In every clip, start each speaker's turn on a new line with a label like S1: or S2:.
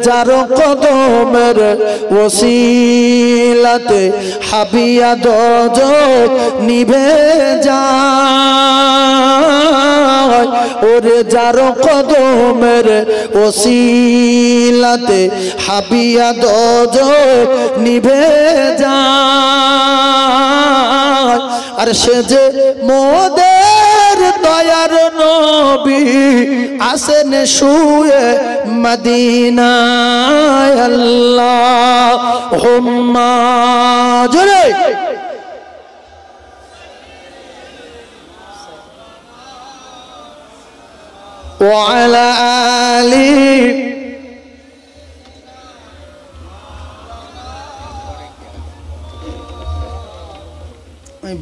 S1: যার কদমের ওসিলাতে হাবিয়া দোজখ নিভে যায়, ওরে যার কদমের ওসিলাতে হাবিয়া দোজখ নিভে যায়। আর সে যে মোদের দয়ার নবী আসেন শুয়ে মদিনায়, আল্লাহুম্মা জোরে ওয়া আলা আলি। আমি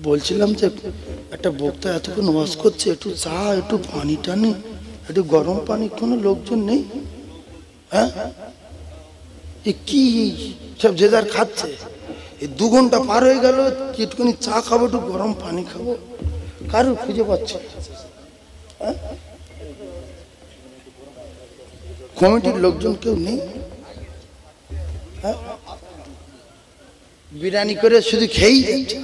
S1: বলছিলাম যে একটা বক্তা এতক্ষণ ওয়াজ করছে, একটু চা, একটু পানি টানি, একটু গরম পানি, কোনো লোকজন নেই? হ্যাঁ, কি সব যে যার খাচ্ছে। এই 2 ঘন্টা পার হয়ে গেল, একটুখানি চা খাবো, একটু গরম পানি খাবো, কারোর খুঁজে পাচ্ছে। হ্যাঁ, কমিটির লোকজন কেউ নেই? হ্যাঁ, বিরিয়ানি করে শুধু খেয়েই যাচ্ছে।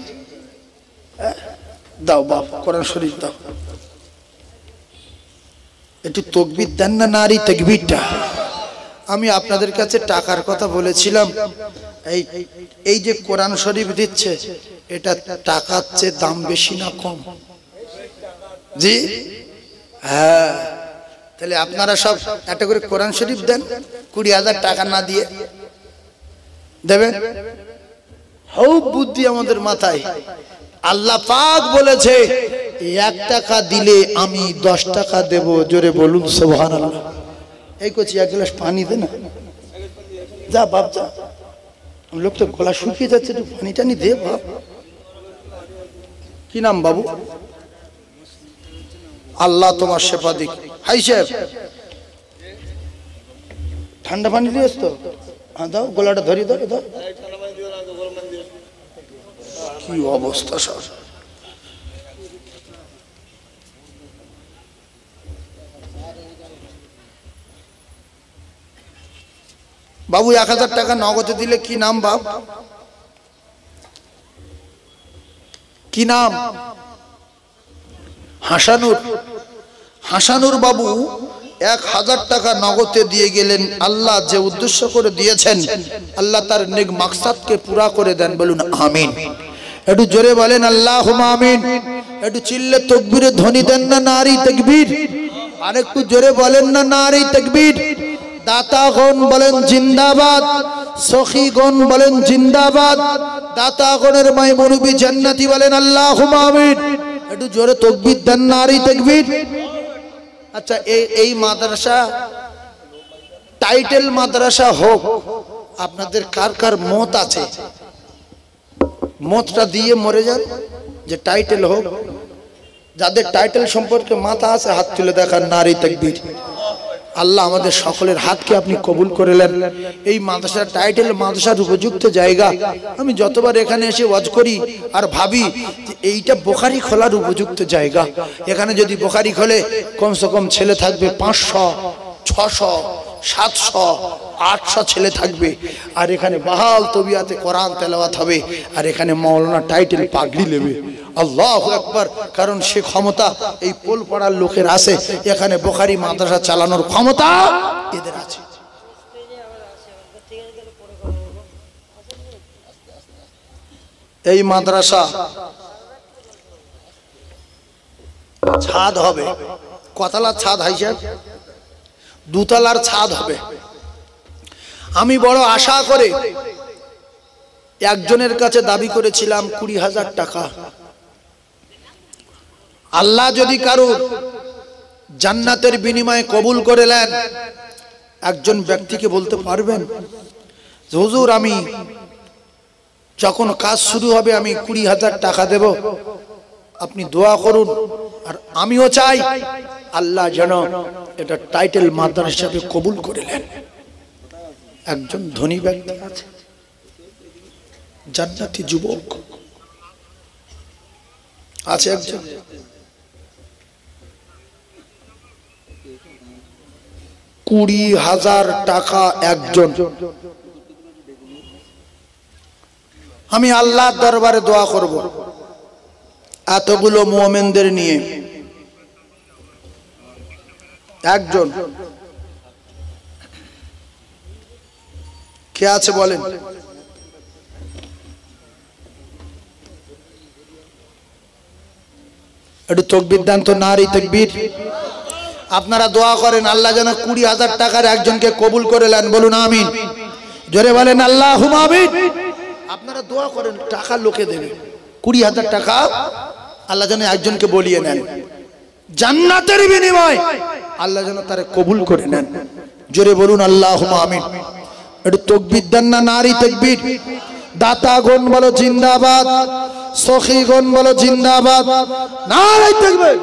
S1: দাও বাপ, কোরআন শরীফ দাও। একটু তাকবীর দেন না, নারী তাকবীরটা। আমি আপনাদের কাছে টাকার কথা বলেছিলাম, এই যে কোরআন শরীফ দিচ্ছে, এটা টাকার চেয়ে দাম বেশি না কম? জি হ্যাঁ, তাহলে আপনারা সব একটা করে কোরআন শরীফ দেন, 20,000 টাকা না দিয়ে দেবেন। খুব বুদ্ধি আমাদের মাথায়। আল্লাহ পাক বলেছে 1 টাকা দিলে আমি 10 টাকা দেব। জোরে বলুন সুবহানাল্লাহ। এই করছি, 1 গ্লাস পানি দে না। যা বাপ যা, লোক তো গলা শুকিয়ে যাচ্ছে, একটু পানি টানি দে বাপ। কি নাম বাবু? আল্লাহ তোমার শেফা দিক। হাই সাহেব, ঠান্ডা পানি দিয়েছ তো? হ্যাঁ দাও, গলাটা ধরি দাও দাও। কি অবস্থা সব। বাবু 1000 টাকা নগদে দিলে কি নাম বাপ? কি নাম? হাসানুর। হাসানুর বাবু 1000 টাকা নগদে দিয়ে গেলেন। আল্লাহ যে উদ্দেশ্য করে দিয়েছেন, আল্লাহ তার নেক মাকসাদকে পুরা করে দেন। বলুন আমিন। একটু জোরে বলেন আল্লাহুম্মা আমিন। একটু চিল্লে তাকবীরের ধ্বনি দেন না, নারী তাকবীর। আর একটু জোরে বলেন না, নারী তাকবীর। দাতাগণ বলেন জিন্দাবাদ, সখীগণ বলেন জিন্দাবাদ। দাতাগণের মাই মুরব্বি জান্নাতি বলেন আল্লাহুম্মা আমিন। একটু জোরে তাকবীর দেন, নারী তাকবীর। আচ্ছা, এই মাদ্রাসা টাইটেল মাদ্রাসা হোক, আপনাদের কার কার মত আছে? মতটা দিয়ে মরে যান যে টাইটেল হোক। যাদের টাইটেল সম্পর্কে মাথা আছে হাত তুলে দেখান, নারী তাকবীর। আল্লাহ আমাদের সকলের হাতকে আপনি কবুল করে নেন। এই মাদ্রাসার টাইটেল মাদ্রাসার উপযুক্ত জায়গা। আমি যতবার এখানে এসে ওয়াজ করি আর ভাবি যে এইটা বুখারী খোলার উপযুক্ত জায়গা। এখানে যদি বুখারী খোলে কমসে কম ছেলে থাকবে 500, 600, 700, 800 ছেলে থাকবে। আর এখানে বাহাল তবিয়াতে কোরআন তেলাওয়াত হবে। আর এখানে মাওলানা টাইটেল পাগড়ি নেবে। আল্লাহু আকবার। কারণ সে ক্ষমতা এই পোলপাড়ার লোকের আছে। এখানে বুখারী মাদ্রাসা চালানোর ক্ষমতা এদের আছে। এই মাদ্রাসা ছাদ হবে, কতলার ছাদ হাইছে? 2 তলার ছাদ হবে। আমি বড় আশা করে একজনের কাছে দাবি করেছিলাম 20,000 টাকা। আল্লাহ যদি কারো জান্নাতের বিনিময়ে কবুল করে নেন, একজন ব্যক্তিকে বলতে পারবেন যে হুজুর, আমি যখন কাজ শুরু হবে আমি 20,000 টাকা দেব, আপনি দোয়া করুন। আর আমিও চাই আল্লাহ যেন এটা টাইটেল মাদ্রাসা হিসেবে কবুল করে নেন। একজন ধনী ব্যক্তি আছে, জান্নাতি যুবক আছে একজন। 20,000 টাকা একজন। আমি আল্লাহর দরবারে দোয়া করব এতগুলো মুমিনদের নিয়ে, একজন কে আছে বলেন? একটু তাকবীর দেন তো, নারী তাকবীর। আপনারা দোয়া করেন আল্লাহ যেন 20,000 টাকার একজনকে কবুল করে নেন, বলুন আমিন। জোরে বলেন আল্লাহুম্মা আমিন। আপনারা দোয়া করেন, টাকা লোকে দেবে, 20,000 টাকা আল্লাহ যেন একজনকে বলিয়ে নেন, জান্নাতের বিনিময় আল্লাহ যেন তারে কবুল করে নেন। জোরে বলুন আল্লাহুম্মা আমিন। একটু তাকবীর দেন না, নারী তাকবীর। দাতাগণ বলো জিন্দাবাদ, সখীগণ বলো জিন্দাবাদ, নারী তাকবীর।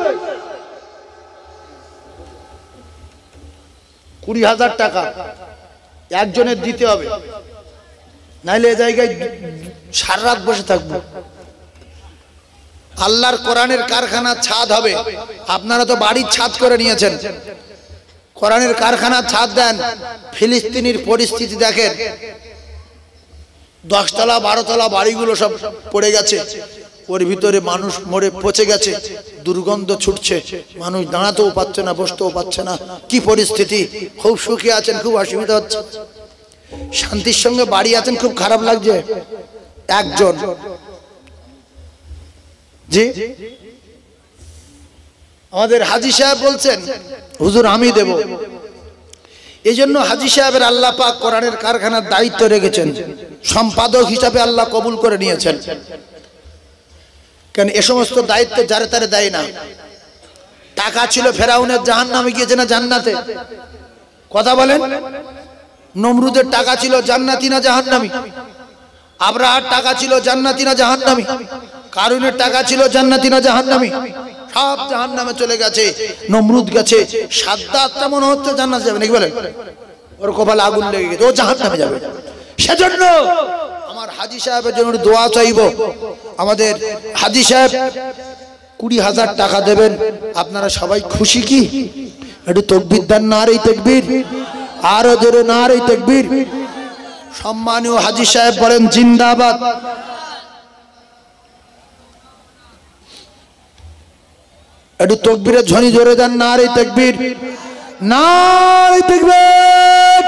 S1: 20,000 টাকা একজনের দিতে হবে, নাইলে এই জায়গায় সারা রাত বসে থাকবো। আল্লাহর কোরআনের কারখানা ছাদ হবে। আপনারা তো বাড়ির ছাদ করে নিয়েছেন, কোরআনের কারখানা ছাদ দেন। ফিলিস্তিনের পরিস্থিতি দেখেন, 10 তলা 12 তলা বাড়িগুলো সব পড়ে গেছে, ওর ভিতরে মানুষ মরে পচে গেছে, দুর্গন্ধ ছুটছে, মানুষ দাঁড়াতেও পাচ্ছে না, বসতেও পাচ্ছে না। কি পরিস্থিতি! খুব সুখী আছেন, খুব অসুবিধা হচ্ছে, শান্তির সঙ্গে বাড়ি আছেন, খুব খারাপ লাগছে। একজন জি আমাদের হাজী সাহেব বলছেন হুজুর আমি দেব। এই জন্য হাজী সাহেবের আল্লাহ পাক কোরআনের কারখানার দায়িত্ব রেখেছেন, সম্পাদক হিসাবে আল্লাহ কবুল করে নিয়েছেন। কেন এ সমস্ত দায়িত্ব যারে তারে দেয় না। টাকা ছিল ফেরাউনের, জাহান্নামে গিয়েছে না জান্নাতে? কথা বলেন। নমরুদের টাকা ছিল, জান্নাতি না জাহান্নামী? আব্রাহার টাকা ছিল, জান্নাতি না জাহান্নামী? কারুনের টাকা ছিল, জান্নাতি না জাহান্নামী? সব জাহান্নামে চলে গেছে। নমরুদ গেছে, সাদ্দাতটা মনে হচ্ছে জান্নাতে যাবে নাকি বলেন? ওর কপালে আগুন লেগে গেছে, ও জাহান্নামে যাবে। সেজন্য আমার হাজী সাহেবের জন্য দোয়া চাইব। আমাদের হাজী সাহেব 20,000 টাকা দেবেন। আপনারা সবাই খুশি কি? একটু তাকবীর দেন, নারী তাকবীর, আরো জোরে নারী তাকবীর। সম্মানীয় হাজী সাহেব বলেন জিন্দাবাদ। একটু তাকবীরের ধ্বনি জোরে দেন, নারী তাকবীর, নারী তাকবীর।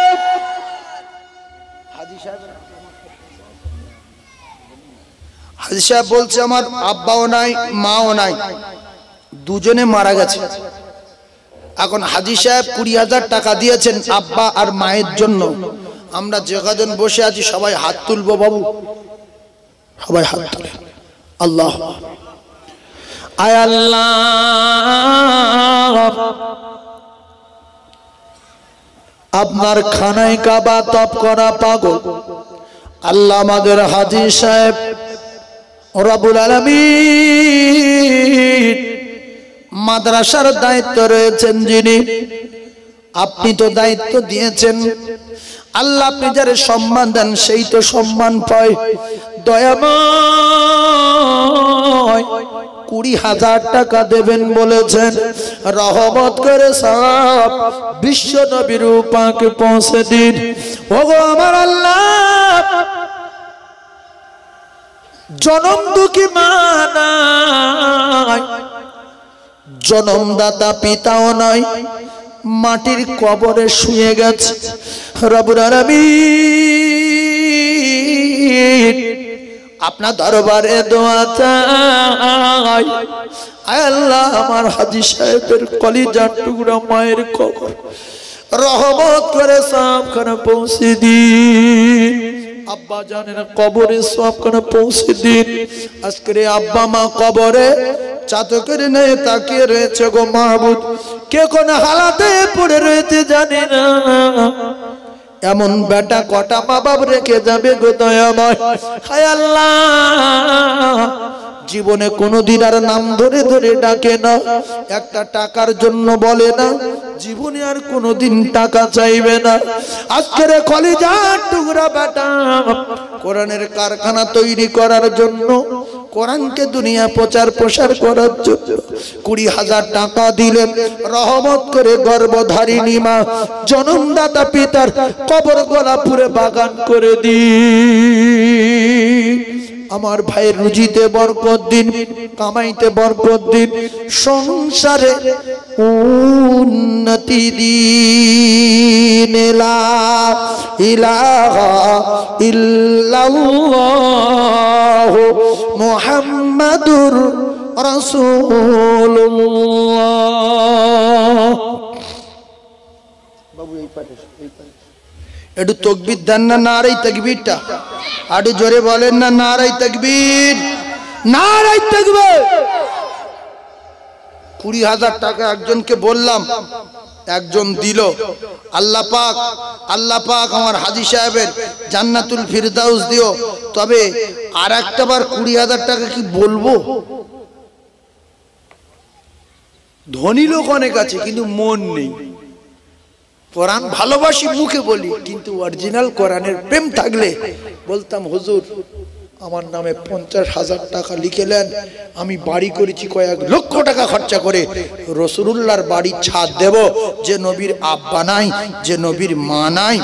S1: হাজী সাহেব বলছে আমার আব্বাও নাই, মাও নাই, দুজনে মারা গেছে। এখন হাজী সাহেব 20,000 টাকা দিয়েছেন আব্বা আর মায়ের জন্য। আমরা যে কজন বসে আছি সবাই হাত তুলবো বাবু, সবাই হাত তুলে আল্লাহ। আয় আল্লাহ, আপনার খানায় কাবা তপ করা পাগল আল্লাহ আমাদের হাজী সাহেব রব্বুল আলামিন মাদ্রাসার দায়িত্ব রয়েছেন যিনি, আপনি তো দায়িত্ব দিয়েছেন আল্লাহ, আপনি যারে সম্মান দেন সেই তো সম্মান পায়। দয়াময় 20,000 টাকা দেবেন বলেছেন, রহমত করে সব বিশ্ব নবীর পাকে পৌঁছে দিন। ওগো আমার আল্লাহ, জনম দুঃখী মা নাই, জনমদাতা পিতাও নাই, মাটির কবরে শুয়ে গেছে। রব্বুল আলামিন আপনার দরবারে দোয়া চাই, আয় আল্লাহ আমার হাজী সাহেবের কলিজার টুকরা মায়ের কবর রহমত করে সবখানে পৌঁছে দিন। আব্বা জানেন কবরে সবখানে পৌঁছে দিন। আজকে আব্বা মা কবরে চাতকের নেই তাকিয়ে রয়েছে গো মাহবুব, কে কোন হালাতে পড়ে রয়েছে জানি না। এমন বেটা কটা মা বাপ রেখে যাবে গো দয়াময়। হায় আল্লাহ, জীবনে কোনোদিন আর নাম ধরে ধরে ডাকে না, একটা টাকার জন্য বলে না, জীবনে আর কোনোদিন টাকা চাইবে না। আজকের কলিজার টুকরা বেটা কোরআনের কারখানা তৈরি করার জন্য কোরআনকে দুনিয়া প্রচার প্রসার করার জন্য 20,000 টাকা দিলেন। রহমত করে গর্ভধারিণী মা জন্মদাতা পিতার কবর গোলাপুরে বাগান করে দিন। আমার ভাইয়ের রুজিতে বরকত দিন, কামাইতে বরকত দিন, সংসারে উন্নতি দিন। লা ইলাহা ইল্লাল্লাহু মুহাম্মাদুর রাসূলুল্লাহ। বাবু এই পাঠে একটু তাকবীর দেন না, নারায়ে তাকবীরটা আরো জোরে বলেন না, নারায়ে তাকবীর, নারায়ে তাকবীর। 20,000 টাকা একজনকে বললাম, একজন দিল। আল্লাহ পাক আমার হাজী সাহেবের জান্নাতুল ফিরদাউস দিও। তবে আর একটা বার 20,000 টাকা কি বলবো? ধনী লোক অনেক আছে কিন্তু মন নেই। কোরআন ভালোবাসি মুখে বলি, কিন্তু অরিজিনাল কোরআনের প্রেম থাকলে বলতাম হুজুর আমার নামে 50,000 টাকা লিখেলেন, আমি বাড়ি করেছি কয়েক লক্ষ টাকা খরচা করে, রাসূলুল্লাহর বাড়ির ছাদ দেব, যে নবীর আব্বা নাই, যে নবীর মা নাই।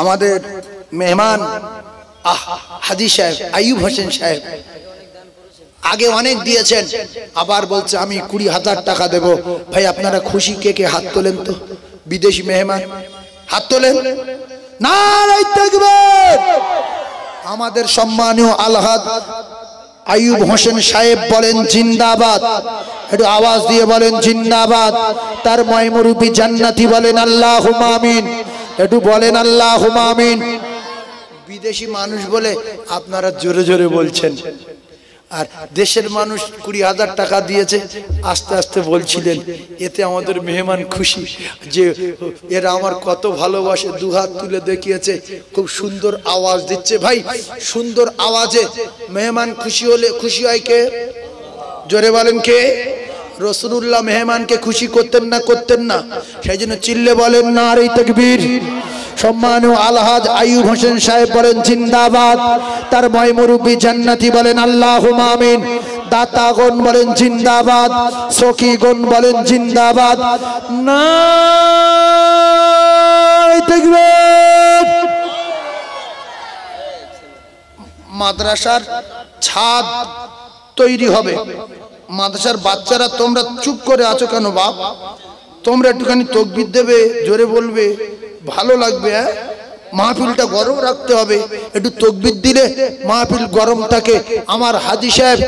S1: আমাদের মেহমান হাজী সাহেব আইয়ুব হোসেন সাহেব আগে অনেক দিয়েছেন, আবার বলছে আমি 20,000 টাকা দেব। ভাই আপনারা খুশি? কে কে হাত তোলেন তো? বিদেশি মেহমান হাত তোলেন। নারায়ে তাকবীর। আমাদের সম্মানীয় আলহাজ আইয়ুব হোসেন সাহেব বলেন জিন্দাবাদ। একটু আওয়াজ দিয়ে বলেন জিন্দাবাদ। তার ময়মুরুবি জান্নাতি বলেন আল্লাহুম্মা আমিন। একটু বলেন আল্লাহুম্মা আমিন। বিদেশি মানুষ বলে আপনারা জোরে জোরে বলছেন, আর দেশের মানুষ 20,000 টাকা দিয়েছে, আস্তে আস্তে বলছিলেন। এতে আমাদের মেহমান খুশি যে এরা আমার কত ভালোবাসে, দুহাত তুলে দেখিয়েছে, খুব সুন্দর আওয়াজ দিচ্ছে। ভাই সুন্দর আওয়াজে মেহমান খুশি হলে খুশি হয় কে? জোরে বলেন কে? রাসূলুল্লাহ মেহমানকে খুশি করতেন না, করতেন না? সেই জন্য চিল্লে বলেন নারায়ে তাকবীর। সম্মানীয় আলহাজ আইয়ুব হোসেন সাহেব বলেন জিন্দাবাদ। তার ময়মুরুবি জান্নাতি বলেন আল্লাহুম্মা আমিন। দাতাগণ বলেন জিন্দাবাদ, সখীগণ বলেন জিন্দাবাদ। নারায়ে তাকবীর। মাদ্রাসার ছাদ তৈরি হবে। মাদ্রাসার বাচ্চারা তোমরা চুপ করে আছো কেন বাপ? তোমরা একটুখানি তাকবীর দেবে, জোরে বলবে, ভালো লাগবে। মাহফিলটা গরম রাখতে হবে, একটু তাকবীর দিলে মাহফিল গরম থাকে। আমার হাজী সাহেব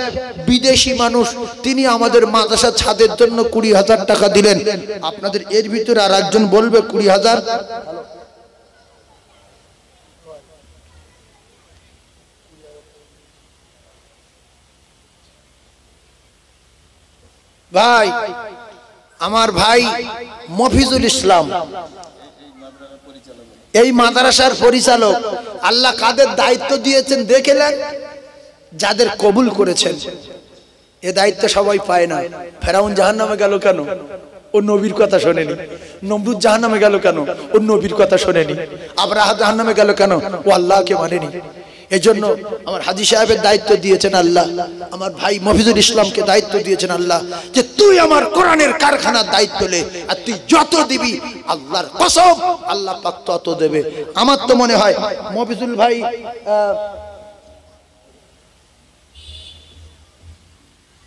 S1: বিদেশি মানুষ, তিনি আমাদের মাদ্রাসা ছাদের জন্য 20,000 টাকা দিলেন। আপনাদের এর ভিতরে আর একজন বলবে 20,000? ভাই আমার ভাই মফিজুল ইসলাম এই মাদ্রাসার পরিচালক। আল্লাহ কাদের দায়িত্ব দিয়েছেন দেখলেন? যাদের কবুল করেছেন। এ দায়িত্ব সবাই পায় না। ফেরাউন জাহান্নামে গেল কেন? ও নবীর কথা শোনেনি। নমরুদ জাহান্নামে গেল কেন? ও নবীর কথা শোনেনি। আবরাহা জাহান্নামে গেল কেন? ও আল্লাহকে মানেনি। এজন্য আমার হাজী সাহেবের দায়িত্ব দিয়েছেন আল্লাহ, আমার ভাই মফিজুল ইসলামকে দায়িত্ব দিয়েছেন আল্লাহ, যে তুই আমার কোরআনের কারখানার দায়িত্ব নে, আর তুই যত দিবি আল্লাহর কসম আল্লাহ পাক তত দেবে। আমার তো মনে হয় মফিজুল ভাই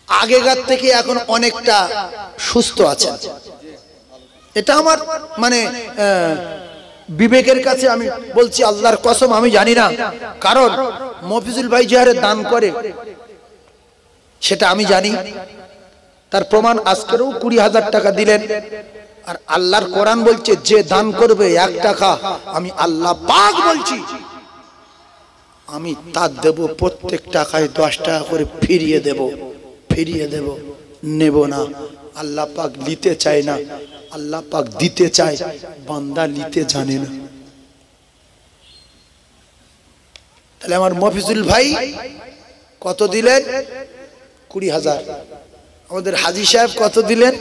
S1: আগেকার থেকে এখন অনেকটা সুস্থ আছে। এটা আমার মানে বিবেকের কাছে আমি বলছি, আল্লাহর কসম আমি জানি না। কারণ মফিজুল ভাই যে হারে দান করে সেটা আমি জানি। তার প্রমাণ আজকেরও 20,000 টাকা দিলেন। আর আল্লাহর কোরআন বলছে যে দান করবে 1 টাকা, আমি আল্লাহ পাক বলছি আমি তার দেব প্রত্যেক টাকায় 10 টাকা করে ফিরিয়ে দেব, নেব না। আল্লাহ পাক নিতে চায় না, আল্লাহ পাক দিতে চায়, বান্দা নিতে জানে না। তাহলে আমার মফিজুল ভাই কত দিলেন? 20,000। আমাদের হাজী সাহেব কত দিলেন?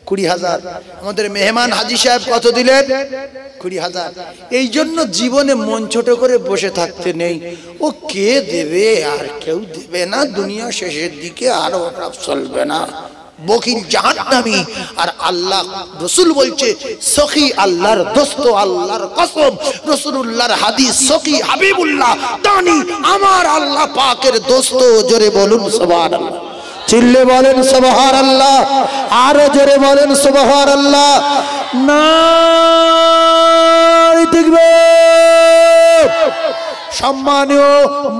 S1: 20,000। আমাদের মেহমান হাজী সাহেব কত দিলেন? 20,000। এই জন্য জীবনে মন ছোট করে বসে থাকতে নেই। ও কে দেবে? আর কেউ দেবে না। দুনিয়া শেষের দিকে আর ওটা চলবে না, বকিল জাহান্নামী। আর আল্লাহ রাসূল বলছে সখী আল্লাহর দোস্ত, আল্লাহর কসম, রাসূলুল্লাহর হাদিস, সখী হাবিবুল্লাহ দানি আমার আল্লাহ পাকের দোস্ত। জোরে বলুন সুবহানাল্লাহ, চিল্লে বলেন সুবহানাল্লাহ, আরো জোরে বলেন সুবহানাল্লাহ। নারে তাকবীর। সম্মানীয়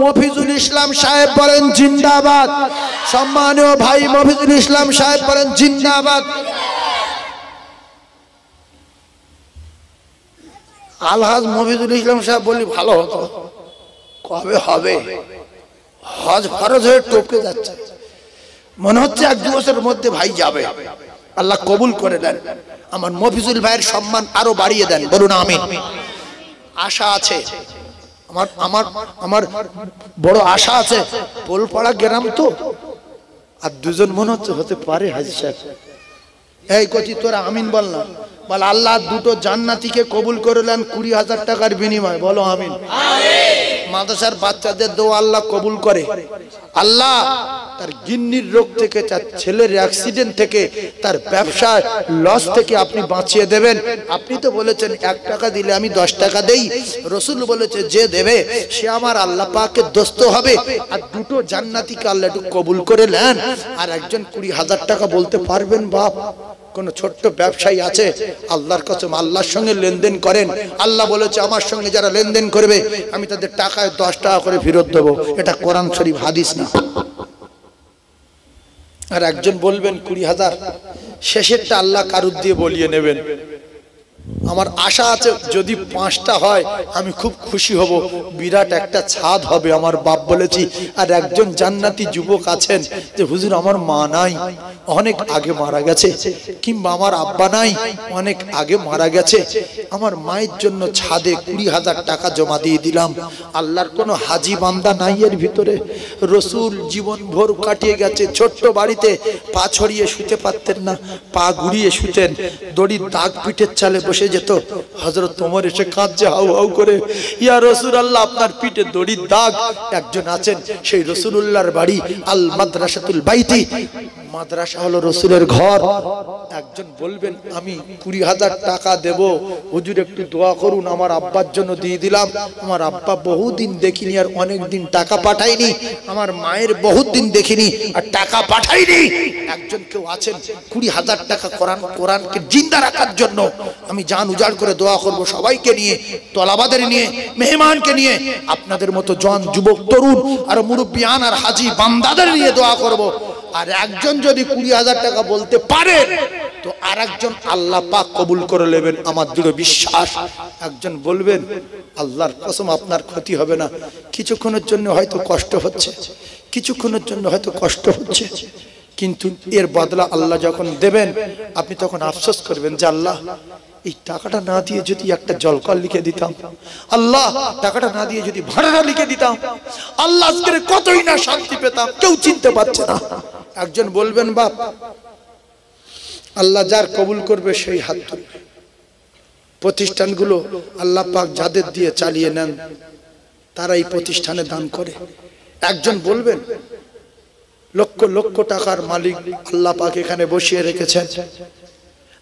S1: মফিজুল ইসলাম সাহেব বলেন জিন্দাবাদ। সম্মানীয় ভাই মফিজুল ইসলাম সাহেব বলেন জিন্দাবাদ। আলহাজ মফিজুল ইসলাম সাহেব বলি ভালো হতো। কবে হবে? হজ ফরজ হয়ে টপকে যাচ্ছে, মনে হচ্ছে 1-2 বছরের মধ্যে ভাই যাবে। আল্লাহ কবুল করে দেন। আমার মফিজুল ভাইয়ের সম্মান আরো বাড়িয়ে দেন, বলুন আমিন। আশা আছে আমার আমার আমার বড় আশা আছে। পোলপাড়া গ্রাম তো, আর 2জন মনে হচ্ছে হতে পারে হাজী সাহেব। এই কচি তোরা আমিন বল না, বল আল্লাহ দুটো জান্নাতীকে কবুল করলেন 20,000 টাকার বিনিময়ে, বলো আমিন। মাদ্রাসার বাচ্চাদের দোয়া আল্লাহ কবুল করে। আল্লাহ তার গিন্নির রোগ থেকে, তার ছেলের অ্যাক্সিডেন্ট থেকে, তার ব্যবসায় লস থেকে আপনি বাঁচিয়ে দেবেন। আপনি তো বলেছেন 1 টাকা দিলে আমি 10 টাকা দেই। রাসূল বলেছে যে দেবে সে আমার আল্লাহ পাকের দোস্ত হবে। আর দুটো জান্নাতীকে আল্লাহ একটু কবুল করে নেন। আর একজন 20,000 টাকা বলতে পারবেন বাপ? কোন ছোট্ট ব্যবসায়ী আছে? আল্লাহর কসম আল্লাহর সঙ্গে লেনদেন করেন। আল্লাহ বলেছে আমার সঙ্গে যারা লেনদেন করবে আমি তাদের টাকায় 10 টাকা করে ফেরত দেবো। এটা কোরআন শরীফ, হাদিস না। আর একজন বলবেন 20,000, শেষেরটা আল্লাহ কারুর দিয়ে বলিয়ে নেবেন। আমার আশা আছে যদি 5টা হয় আমি খুব খুশি হব, বিরাট একটা ছাদ হবে। আমার বাপ বলেছি। আর একজন জান্নাতি যুবক আছেন যে হুজুর আমার মা নাই, অনেক আগে মারা গেছে, কিংবা আমার আব্বা নাই, অনেক আগে মারা গেছে, আমার মায়ের জন্য ছাদে 20,000 টাকা জমা দিয়ে দিলাম। আল্লাহর কোনো হাজি বান্দা নাই এর ভিতরে? রাসূল জীবন ভোর কাটিয়ে গেছে ছোট্ট বাড়িতে, পা ছড়িয়ে শুতে পারতেন না, পা ঘুরিয়ে শুতেন, দড়ির দাগ পিঠের চালে বসে যেত। হযরত ওমর এসে কাঁদছে হাউ হাউ করে, ইয়া রাসূলুল্লাহ আপনার পিঠে দড়ির দাগ। একজন আছেন, সেই রাসূলুল্লাহর বাড়ি আল মাদ্রাসাতুল বাইতি, মাদ্রাসা হলো রাসূলের ঘর। একজন বলবেন আমি 20,000 টাকা দেব, হুজুর একটু দোয়া করুন, আমার আব্বার জন্য দিয়ে দিলাম। আমার আব্বা বহুদিন দেখিনি আর অনেক দিন টাকা পাঠায়নি, আমার মায়ের বহুদিন দেখিনি আর টাকা পাঠায়নি। একজন কেউ আছেন 20,000 টাকা কোরআনকে জিন্দা রাখার জন্য আমি জান উজাড় করে দোয়া করব, সবাইকে নিয়ে, তলাবাদের নিয়ে, মেহমানকে নিয়ে, আপনাদের মতো জন যুবক তরুণ আর মুরব্বিয়ান আর হাজি বান্দাদের নিয়ে দোয়া করব। আর একজন যদি 20,000 টাকা বলতে পারে তো আর একজন আল্লাহ পাক কবুল করে নেবেন, আমার দৃঢ় বিশ্বাস। একজন বলবেন আল্লাহর কসম আপনার ক্ষতি হবে না, কিছুক্ষণের জন্য হয়তো কষ্ট হচ্ছে, কিছুক্ষণের জন্য হয়তো কষ্ট হচ্ছে, কিন্তু এর বদলা আল্লাহ যখন দেবেন আপনি তখন আফসোস করবেন যে আল্লাহ এই টাকাটা না দিয়ে যদি একটা জলকল লিখে দিতাম, আল্লাহ টাকাটা না দিয়ে যদি ভাড়া লিখে দিতাম, আল্লাহ আজকে কতই না শান্তি পেতাম, কেউ চিনতে পারছে না। একজন বলবেন বাপ আল্লাহ যার কবুল করবে সেই হাত তুলবে। প্রতিষ্ঠানগুলো আল্লাহ পাক যাদের দিয়ে চালিয়ে নেন তারা এই প্রতিষ্ঠানে দান করে। একজন বলবেন লক্ষ লক্ষ টাকার মালিক আল্লাহ পাক এখানে বসিয়ে রেখেছেন,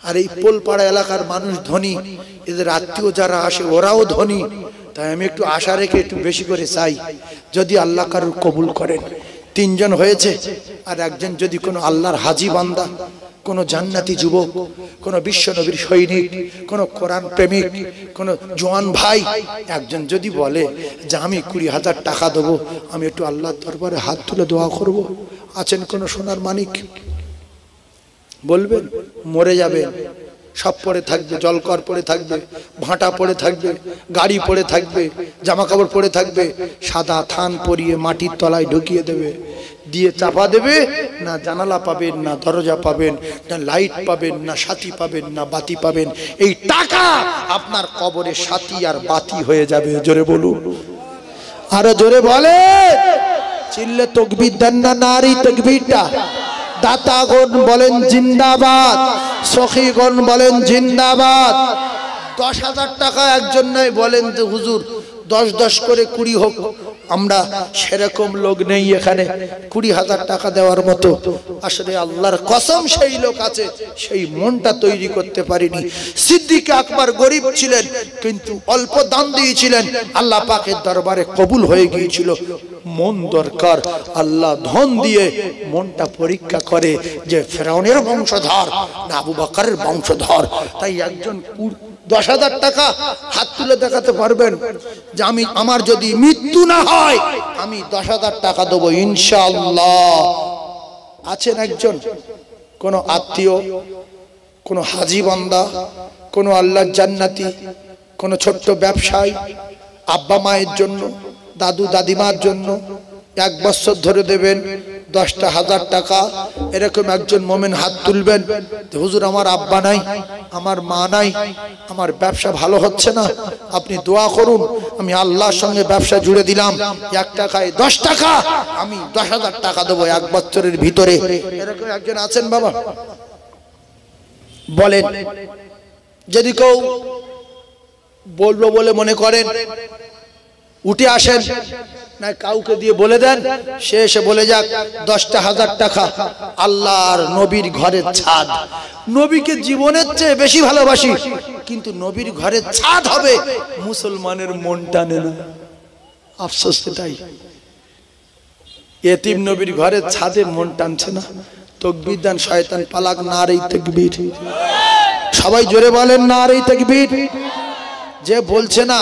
S1: আর এই পোলপাড়া এলাকার মানুষ ধনী, এদের আত্মীয় যারা আসে ওরাও ধনী, তাই আমি একটু আশা রেখে একটু বেশি করে চাই যদি আল্লাহ কারুর কবুল করেন। 3 জন হয়েছে, আর একজন যদি কোনো আল্লাহর হাজি বান্দা, কোনো জান্নাতি যুবক, কোনো বিশ্বনবীর সৈনিক, কোনো কোরআন প্রেমিক, কোনো জওয়ান ভাই একজন যদি বলে যে আমি 20,000 টাকা দেবো, আমি একটু আল্লাহর দরবারে হাত তুলে দোয়া করব, আছেন কোনো সোনার মানিক? বলবেন মরে যাবে, সব পড়ে থাকবে, জলকর পড়ে থাকবে, ভাঁটা পড়ে থাকবে, গাড়ি পড়ে থাকবে, জামা কাপড় পড়ে থাকবে, সাদা থান পরিয়ে মাটির তলায় ঢুকিয়ে দেবে, দিয়ে চাপা দেবে, না জানালা পাবেন, না দরজা পাবেন, না লাইট পাবেন, না সাথী পাবেন, না বাতি পাবেন। এই টাকা আপনার কবরে সাথী আর বাতি হয়ে যাবে। জোরে বলুন, আরো জোরে বলে, চিল্লে তাকবীর দেন না, নারী তাকবীরটা দাতাগণ বলেন জিন্দাবাদ, সখীগণ বলেন জিন্দাবাদ। 10,000 টাকা একজন নাই বলেন যে হুজুর 10 করে 20 হোক, আমরা সেরকম লোক নেই এখানে 20,000 টাকা দেওয়ার মতো। আসলে আল্লাহর কসম সেই লোক আছে, সেই মনটা তৈরি করতে পারিনি। সিদ্দিক আকবর গরিব ছিলেন কিন্তু অল্প দান দিয়েছিলেন, আল্লাহ পাকের দরবারে কবুল হয়ে গিয়েছিল। মন দরকার, আল্লাহ ধন দিয়ে মনটা পরীক্ষা করে যে ফেরাউনের বংশধর না আবু বকরের বংশধর। তাই একজন 10,000 টাকা হাত তুলে দেখাতে পারবেন যে আমি আমার যদি মৃত্যু না হয় আমি 10,000 টাকা দেবো ইনশাআল্লাহ? আছেন একজন কোন আত্মীয়, কোন হাজি বান্দা, কোন আল্লাহর জান্নাতি, কোন ছোট্ট ব্যবসায়ী, আব্বা মায়ের জন্য, দাদু দাদিমার জন্য 1 বছর ধরে দেবেন 10,000 টাকা, এরকম একজন মোমেন হাত তুলবেন। হুজুর আমার আব্বা নাই, আমার মা নাই, আমার ব্যবসা ভালো হচ্ছে না, আপনি দোয়া করুন, আমি আল্লাহর সঙ্গে ব্যবসা জুড়ে দিলাম, 1 টাকায় 10 টাকা, আমি 10,000 টাকা দেবো 1 বছরের ভিতরে। এরকম একজন আছেন বাবা? বলেন। যদি কেউ বলবো বলে মনে করেন উঠে আসেন, না কাউকে দিয়ে বলে দেন, সে এসে বলে যাক 10,000 টাকা আল্লাহর নবীর ঘরের ছাদ। নবীকে জীবনের চেয়ে বেশি ভালোবাসি, কিন্তু নবীর ঘরের ছাদ হবে, মুসলমানের মন টানে না। আফসোস এটাই, এতিম নবীর ঘরের ছাদে মন টানছে না। তাকবীর দেন, শয়তান পালাক, নারে তাকবীর। সবাই জোরে বলেন নারে তাকবীর। যে বলছে না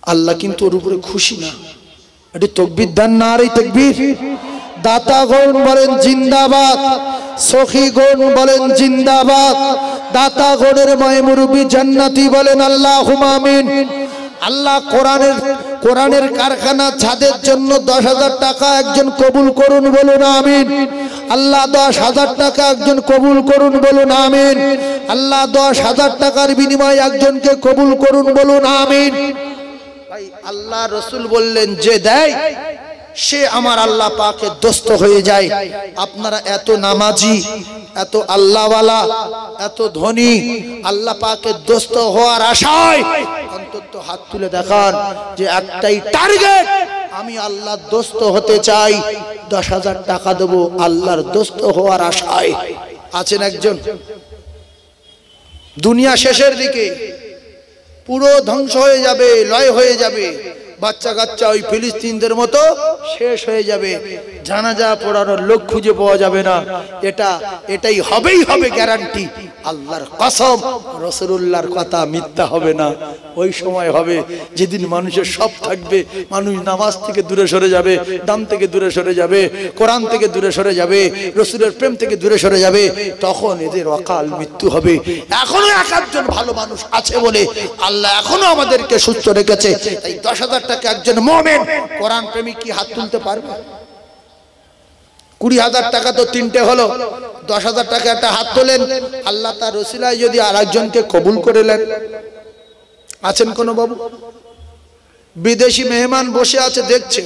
S1: আল্লাহ কিন্তু ওর উপরে খুশি না, এটি তাকবীর দেন, নারে তাকবীর। দাতাগণ বলেন জিন্দাবাদ, সখীগণ বলেন জিন্দাবাদ। দাতাগণের মায়ে মুরব্বি জান্নাতি বলেন আল্লাহুম্মা আমিন। আল্লাহ কোরআনের কারখানা ছাদের জন্য 10,000 টাকা একজন কবুল করুন, বলুন আমিন। আল্লাহ 10,000 টাকা একজন কবুল করুন, বলুন আমিন। আল্লাহ 10,000 টাকার বিনিময়ে একজনকে কবুল করুন, বলুন আমিন। ভাই আল্লাহ রসুল বললেন যে দেয় সে আমার আল্লাহ পাকের দোস্ত হয়ে যায়। আপনারা এত নামাজি, এত আল্লাহওয়ালা, এত ধনী, আল্লাহ পাকের দোস্ত হওয়ার আশায় অন্তত হাত তুলে দেখান যে একটাই টার্গেট, আমি আল্লাহর দোস্ত হতে চাই, 10,000 টাকা দেবো আল্লাহর দোস্ত হওয়ার আশায়। আছেন একজন? দুনিয়া শেষের দিকে, পুরো ধ্বংস হয়ে যাবে, লয় হয়ে যাবে, বাচ্চা কাচ্চা ওই ফিলিস্তিনদের মতো শেষ হয়ে যাবে, জানাজা পড়ানোর লোক খুঁজে পাওয়া যাবে না। এটাই হবেই হবে, গ্যারান্টি। আল্লাহর কসম, রাসূলুল্লাহর কথা মিথ্যা হবে না। ওই সময় হবে যেদিন মানুষের সব থাকবে, মানুষ নামাজ থেকে দূরে সরে যাবে, দাম থেকে দূরে সরে যাবে, কোরআন থেকে দূরে সরে যাবে, রাসূলের প্রেম থেকে দূরে সরে যাবে, তখন এদের অকাল মৃত্যু হবে। এখনো একজন ভালো মানুষ আছে বলে আল্লাহ এখনো আমাদেরকে সুস্থ রেখেছে। তাই 10,000 টাকা একজন মুমিন কোরআন প্রেমিক কি হাত তুলতে পারবে? 20,000 টাকা তো 3টে হলো, 10,000 টাকা একটা হাত তোলেন, আল্লাহ তার রসিলায় যদি আরেকজনকে কবুল করে নেন। আছেন কোন বাবু? বিদেশি মেহমান বসে আছে, দেখছে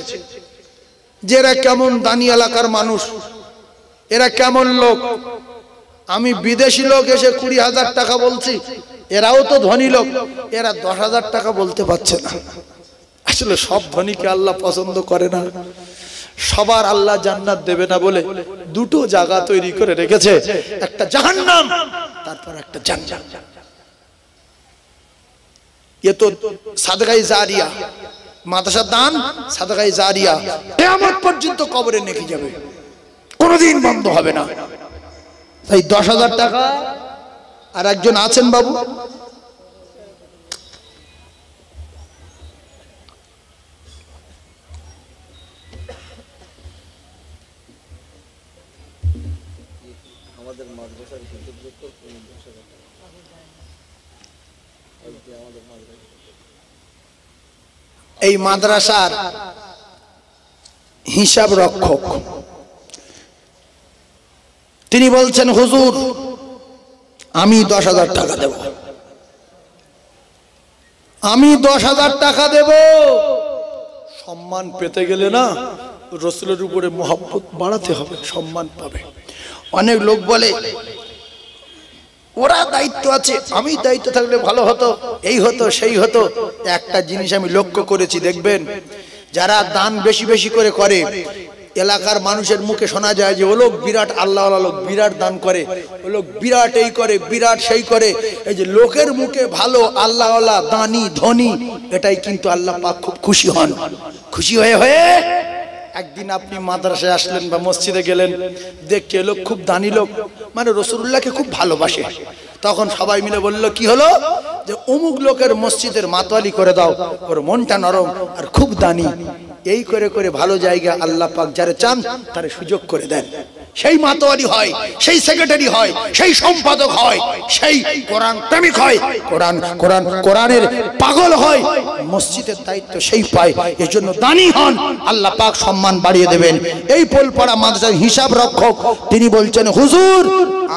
S1: যে এরা কেমন দানি এলাকার মানুষ, এরা কেমন লোক। আমি বিদেশি লোক এসে 20,000 টাকা বলছি, এরাও তো ধনী লোক, এরা 10,000 টাকা বলতে পারছে না। আসলে সব ধনীকে আল্লাহ পছন্দ করে না, সবার আল্লাহ জান্নাত দেবে না বলে দুটো জায়গা তৈরি করে রেখেছে, একটা জাহান্নাম, তারপর একটা জান্নাত। এ তো সাদগায়ে জারিয়া, মাদ্রাসা দান, সাদগায়ে জারিয়া, কিয়ামত পর্যন্ত কবরে নেকি যাবে, কোনোদিন বন্ধ হবে না। তাই 10,000 টাকা। আর একজন আছেন বাবু? এই মাদ্রাসার হিসাব রক্ষক, তিনি বলছেন হুজুর আমি 10,000 টাকা দেব, আমি 10,000 টাকা দেব। সম্মান পেতে গেলে না রসুলের উপরে মহব্বত বাড়াতে হবে, সম্মান পাবে। অনেক লোক বলে ওরা দায়িত্ব আছে, আমি দায়িত্ব থাকলে ভালো হতো, এই হতো সেই হতো। একটা জিনিস আমি লক্ষ্য করেছি, দেখবেন যারা দান বেশি বেশি করে এলাকার মানুষের মুখে শোনা যায় যে ও লোক বিরাট আল্লাহওয়ালা লোক, বিরাট দান করে, ও লোক বিরাট এই করে, বিরাট সেই করে। এই যে লোকের মুখে ভালো আল্লাহওয়ালা, দানি, ধনী, এটাই কিন্তু আল্লাহ পাক খুব খুশি হন। খুশি হয়ে একদিন আপনি মাদ্রাসায় আসলেন বা মসজিদে গেলেন, দেখতে লোক খুব দানি লোক, মানে রাসূলুল্লাহকে খুব ভালোবাসে। তখন সবাই মিলে বলল কি হলো, যে অমুক লোকের মসজিদের মাতোয়ালি করে দাও, ওর মনটা নরম আর খুব দানি। এই করে করে ভালো জায়গা আল্লাহ পাক যারে চান তারে সুযোগ করে দেন। সেই মাতোয়ালি হয়, সেই সেক্রেটারি হয়, সেই সম্পাদক হয়, সেই কোরআন প্রেমিক হয়, কোরআনের পাগল হয়, মসজিদের দায়িত্ব সেই পায়। এজন্য দানি হন, আল্লাহ পাক সম্মান বাড়িয়ে দেবেন। এই পোলপাড়া মাদ্রাসার হিসাব রক্ষক তিনি বলছেন, হুজুর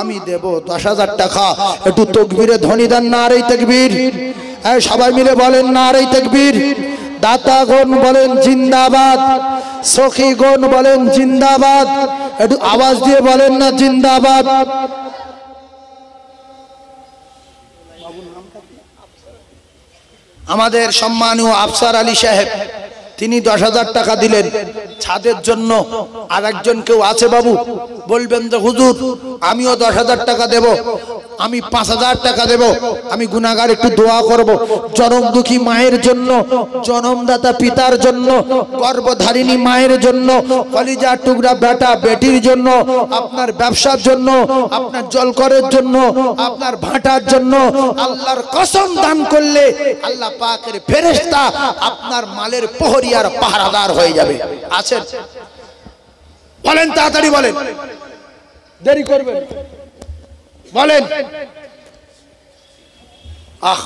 S1: আমি দেব 10,000 টাকা, একটু তাকবীরে ধ্বনি দেন, নারে তাকবীর। সবাই মিলে বলেন নারে তাকবীর। দাতাগণ বলেন জিন্দাবাদ, সখীগণ বলেন জিন্দাবাদ, একটু আওয়াজ দিয়ে বলেন না জিন্দাবাদ। আমাদের সম্মানীয় আফসার আলী সাহেব তিনি 10,000 টাকা দিলেন ছাদের জন্য। আর একজন কেউ আছে বাবু, বলবেন যে হুজুর আমিও 10,000 টাকা দেব, আমি 5,000 টাকা দেব, আমি গুনাহগার একটু দোয়া করব, জনম দুঃখী মায়ের জন্য, জনমদাতা পিতার জন্য, গর্ভধারিণী মায়ের জন্য, কলিজার টুকরা বেটা বেটির জন্য, আপনার ব্যবসার জন্য, আপনার জলকরের জন্য, আপনার ভাটার জন্য। আল্লাহর কসম, দান করলে আল্লাহ পাকের ফেরেশতা আপনার মালের প্রহরী আর পাহারাদার হয়ে যাবে। আছেন? বলেন তাড়াতাড়ি বলেন, দেরি করবেন, বলেন। আহ,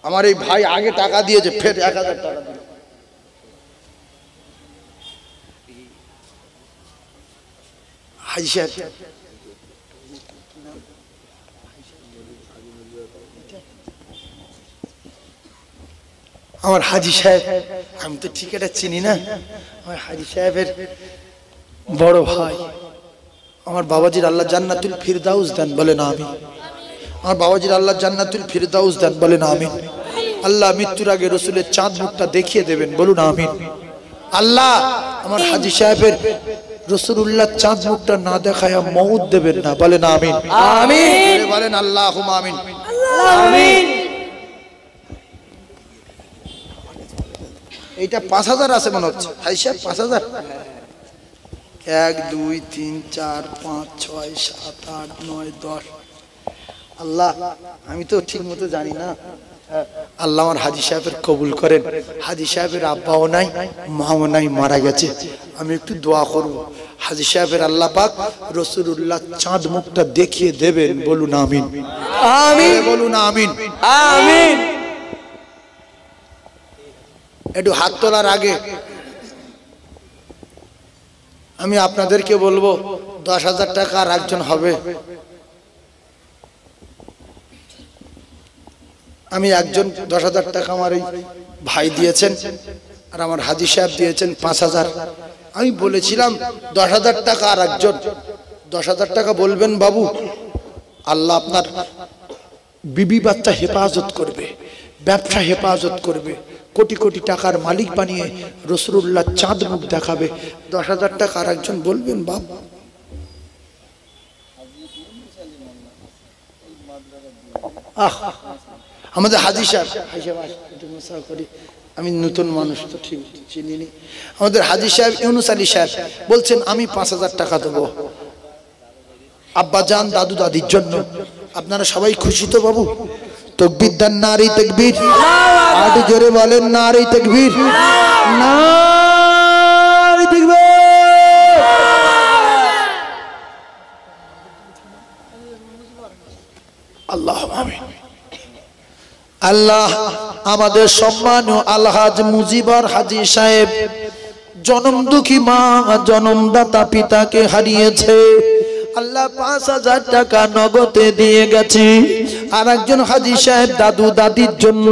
S1: আমার এই ভাই আগে টাকা দিয়েছে, ফের 1,000 টাকা দিল। হাজি সাহেব, আমার হাজি সাহেব, আমি তো ঠিক এটা চিনি না, আমার হাজি সাহেবের বড় ভাই, আমার বাবাজির আল্লাহ জান্নাতুল ফিরদাউস দেন, বলেন আমিন। আমার বাবাজির আল্লাহ জান্নাতুল ফিরদাউস দেন, বলেন আমিন। আল্লাহ মৃত্যুর আগে রসুলের চাঁদ মুখটা দেখিয়ে দেবেন, বলুন আমিন। আল্লাহ আমার হাজি সাহেবের রাসূলুল্লাহ চাঁদ মুখটা না দেখায়া মউত দেবেন না, বলেন আমিন। আমিন বলেন, আল্লাহুম্মা আমিন, আমিন। এইটা 5,000 আছে মনে হচ্ছে, হাজি সাহেব 5,000। 1 2 3 4 5 6 7 8 9 10। আল্লাহ আমি তো ঠিক মতো জানি না। আল্লাহ আমার হাজি সাহেবের কবুল করেন। হাজি সাহেবের আব্বাও নাই, মাও নাই, মারা গেছে। আমি একটু দোয়া করব, হাজি সাহেবের আল্লাহ পাক রাসূলুল্লাহ চাঁদ মুখটা দেখিয়ে দেবেন, বলুন আমিন। আমিন বলুন আমিন, আমিন। একটু হাত তোলার আগে আমি আপনাদেরকে বলবো 10,000 টাকা আর একজন হবে। আমি একজন 10,000 টাকা আমার এই ভাই দিয়েছেন, আর আমার হাজি সাহেব দিয়েছেন 5,000। আমি বলেছিলাম 10,000 টাকা আর একজন। 10,000 টাকা বলবেন বাবু, আল্লাহ আপনার বিবি বাচ্চা হেফাজত করবে, ব্যবসা হেফাজত করবে, কোটি কোটি টাকার মালিক বানিয়ে রাসূলুল্লাহ চাঁদ মুখ দেখাবে। 10,000 টাকা আর একজন বলবেন বাপ। আমাদের হাজি সাহেব, আমি নতুন মানুষ তো ঠিক চিনি, আমাদের হাজি সাহেব ইউনুস আলী সাহেব বলছেন আমি 5,000 টাকা দেবো আব্বা জান দাদু দাদির জন্য। আপনারা সবাই খুশি তো বাবু? তাকবীর দেন, নারে তাকবীর। আরো জোরে বলেন নারে তাকবীর, নারে তাকবীর। আল্লাহ আমিন। আল্লাহ আমাদের সম্মানীয় আলহাজ মুজিবর হাজি সাহেব জনম দুঃখী মা জনমদাতা পিতাকে হারিয়েছে। আল্লাহ 5000 টাকা নগদে দিয়ে গেছে। আর একজন হাজী সাহেব দাদু দাদির জন্য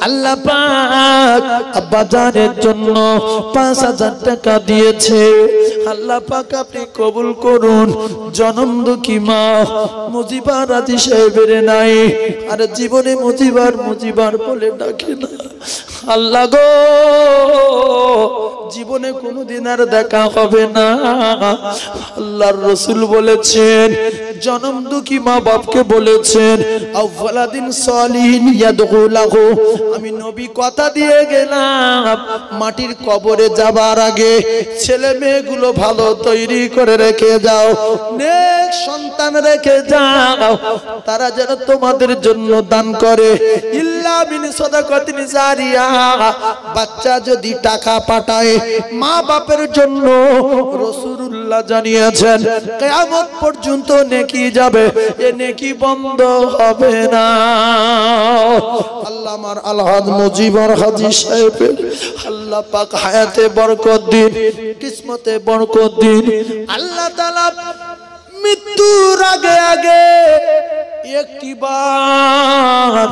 S1: আল্লাহ পাক আব্বাজানের জন্য 5000 টাকা দিয়েছে। আল্লাহ পাক আপনি কবুল করুন। জনম দুঃখী মা মুজিবার হাজী সাহেবের নাই, আর জীবনে মুজিবার মুজিবার বলে ডাকে না। আল্লাহ গো, জীবনে কোনোদিন আর দেখা হবে না। আল্লাহর রাসূল বলেছেন, জনম দুঃখী মা বাপকে বলেছেন আওয়ালাদিন সালিহিন ইয়াদখুলাহু, আমি নবী কথা দিয়ে গেলাম মাটির কবরে যাবার আগে ছেলে মেয়েগুলো ভালো তৈরি করে রেখে যাও, নেক সন্তান রেখে যাও, তারা যেন তোমাদের জন্য দান করে। ইল্লা মিন সাদাকাতিন জারিয়া, বাচ্চা যদি টাকা পাঠায় মা বাপের জন্য রাসূলুল্লাহ জানিয়েছেন কিয়ামত পর্যন্ত নেকি যাবে, এ নেকি বন্ধ হবে না। আল্লাহ আমার আলহাজ মুজিবর হাজী সাহেবের আল্লাহ পাক হায়াতে বরকত দিন, কিসমতে বরকত দিন। আল্লাহ তাআলা মৃত্যুর আগে আগে একটিবার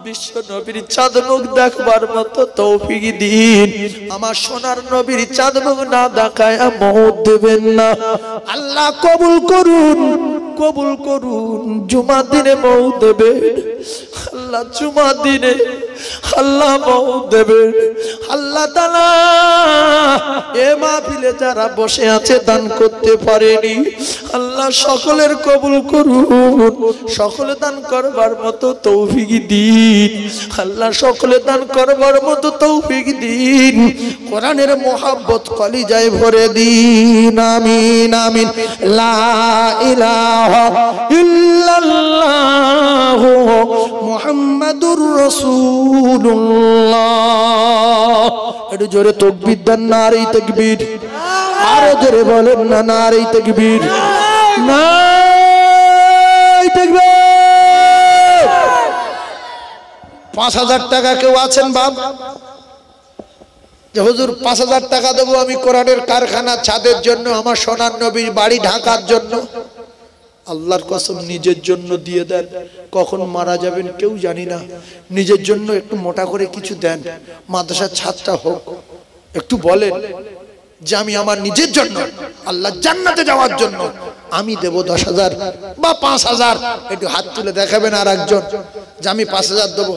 S1: বিশ্ব নবীর চাঁদ মুখ দেখবার মতো তৌফিক দিন। আমার সোনার নবীর চাঁদ মুখ না দেখায় মওত দেবেন না। আল্লাহ কবুল করুন, কবুল করুন। জুমার দিনে মওত দেবেন আল্লাহ, জুমার দিনে আল্লাহ মওত দেবেন আল্লাহ তাআলা। এ মাহফিলে যারা বসে আছে দান করতে পারেনি আল্লাহ সকলের কবুল করুন, সকলে দান করবার মতো তৌফিক দিন আল্লাহ, সকলে দান করবার মতো তৌফিক দিন। কোরআনের মোহাব্বত কলিজায় ভরে দিন। আমিন আমিন। লা ইলাহা ইল্লাল্লাহ মুহাম্মাদুর রাসূলুল্লাহ। একটু জোরে তাকবীর দেন, নারে তাকবীর। আরো জোরে বলেন না, নারে তাকবীর, নারে তাকবীর। 5000 টাকা কেউ আছেন বাপ যে হুজুর 5000 টাকা দেবো আমি কোরআনের কারখানা ছাদের জন্য, আমার সোনার নবীর বাড়ি ঢাকার জন্য? আল্লাহর কসম নিজের জন্য দিয়ে দেন, কখন মারা যাবেন কেউ জানি না। নিজের জন্য একটু মোটা করে কিছু দেন, মাদ্রাসার ছাদটা হোক। একটু বলেন যে আমি আমার নিজের জন্য আল্লাহ জান্নাতে যাওয়ার জন্য আমি দেব 10,000 বা 5,000। একটু হাত তুলে দেখাবেন আর একজন যে আমি 5,000 দেবো।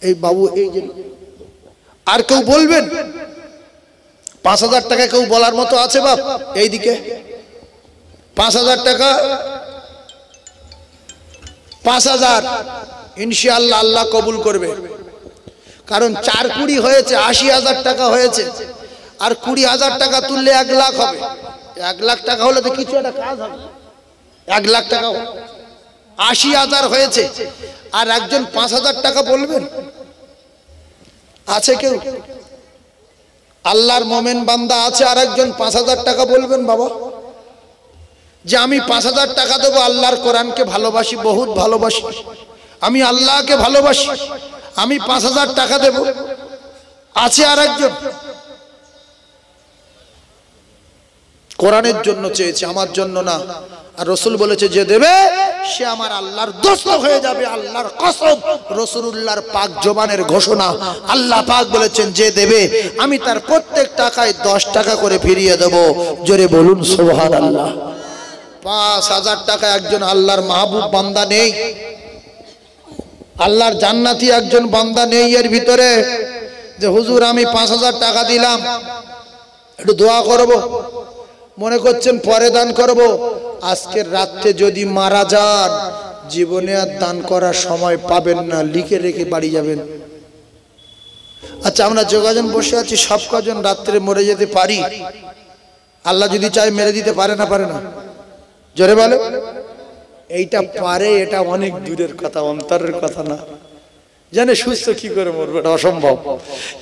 S1: এই বাবু, এই যে আর কেউ বলবেন 5,000 টাকা কেউ বলার মতো আছে বাপ? এইদিকে 5,000 টাকা, 5,000 ইনশাআল্লাহ আল্লাহ কবুল করবে। কারণ 4 কুড়ি হয়েছে, 80,000 টাকা হয়েছে। আর 20,000 টাকা তুললে 1 লাখ হবে। 1 লাখ টাকা হলে তো কিছু একটা কাজ হবে। 1 লাখ টাকা 80,000 হয়েছে। আর একজন 5,000 টাকা বলবেন? আছে কেউ? আল্লাহর মোমেন বান্দা আছে আর একজন 5,000 টাকা বলবেন বাবা যে আমি 5,000 টাকা দেবো, আল্লাহর কোরআনকে ভালোবাসি, বহুত ভালোবাসি, আমি আল্লাহকে ভালোবাসি, আমি 5,000 টাকা দেব? আছে আর একজন? কোরআনের জন্য চেয়েছে, আমার জন্য না। আর রাসূল বলেছে যে দেবে সে আমার আল্লাহর দোস্ত হয়ে যাবে, আল্লাহর কসম। রাসূলুল্লাহর পাক জবানের ঘোষণা। আল্লাহ পাক বলেছেন যে দেবে আমি তার প্রত্যেক টাকায় 10 টাকা করে ফিরিয়ে দেব। জোরে বলুন সুবহানাল্লাহ। 5,000 টাকা একজন আল্লাহর মাহবুব বান্দা নেই? আল্লাহর জান্নাতি একজন বান্দা নেই এর ভিতরে যে হুজুর আমি 5,000 টাকা দিলাম, একটু দোয়া করব? মনে করছেন পরে দান করব? আজকের রাতে যদি মারা যান জীবনে আর দান করার সময় পাবেন না, লিখে রেখে বাড়ি যাবেন। আচ্ছা, আমরা যোগাযোগ বসে আছি, সব কজন রাত্রে মরে যেতে পারি? আল্লাহ যদি চায় মেরে দিতে পারে না? পারে না? জোরে বলে। এইটা পারে, এটা অনেক দূরের কথা, অন্তরের কথা না। জানে সুস্থ কি করে মরবে, এটা অসম্ভব।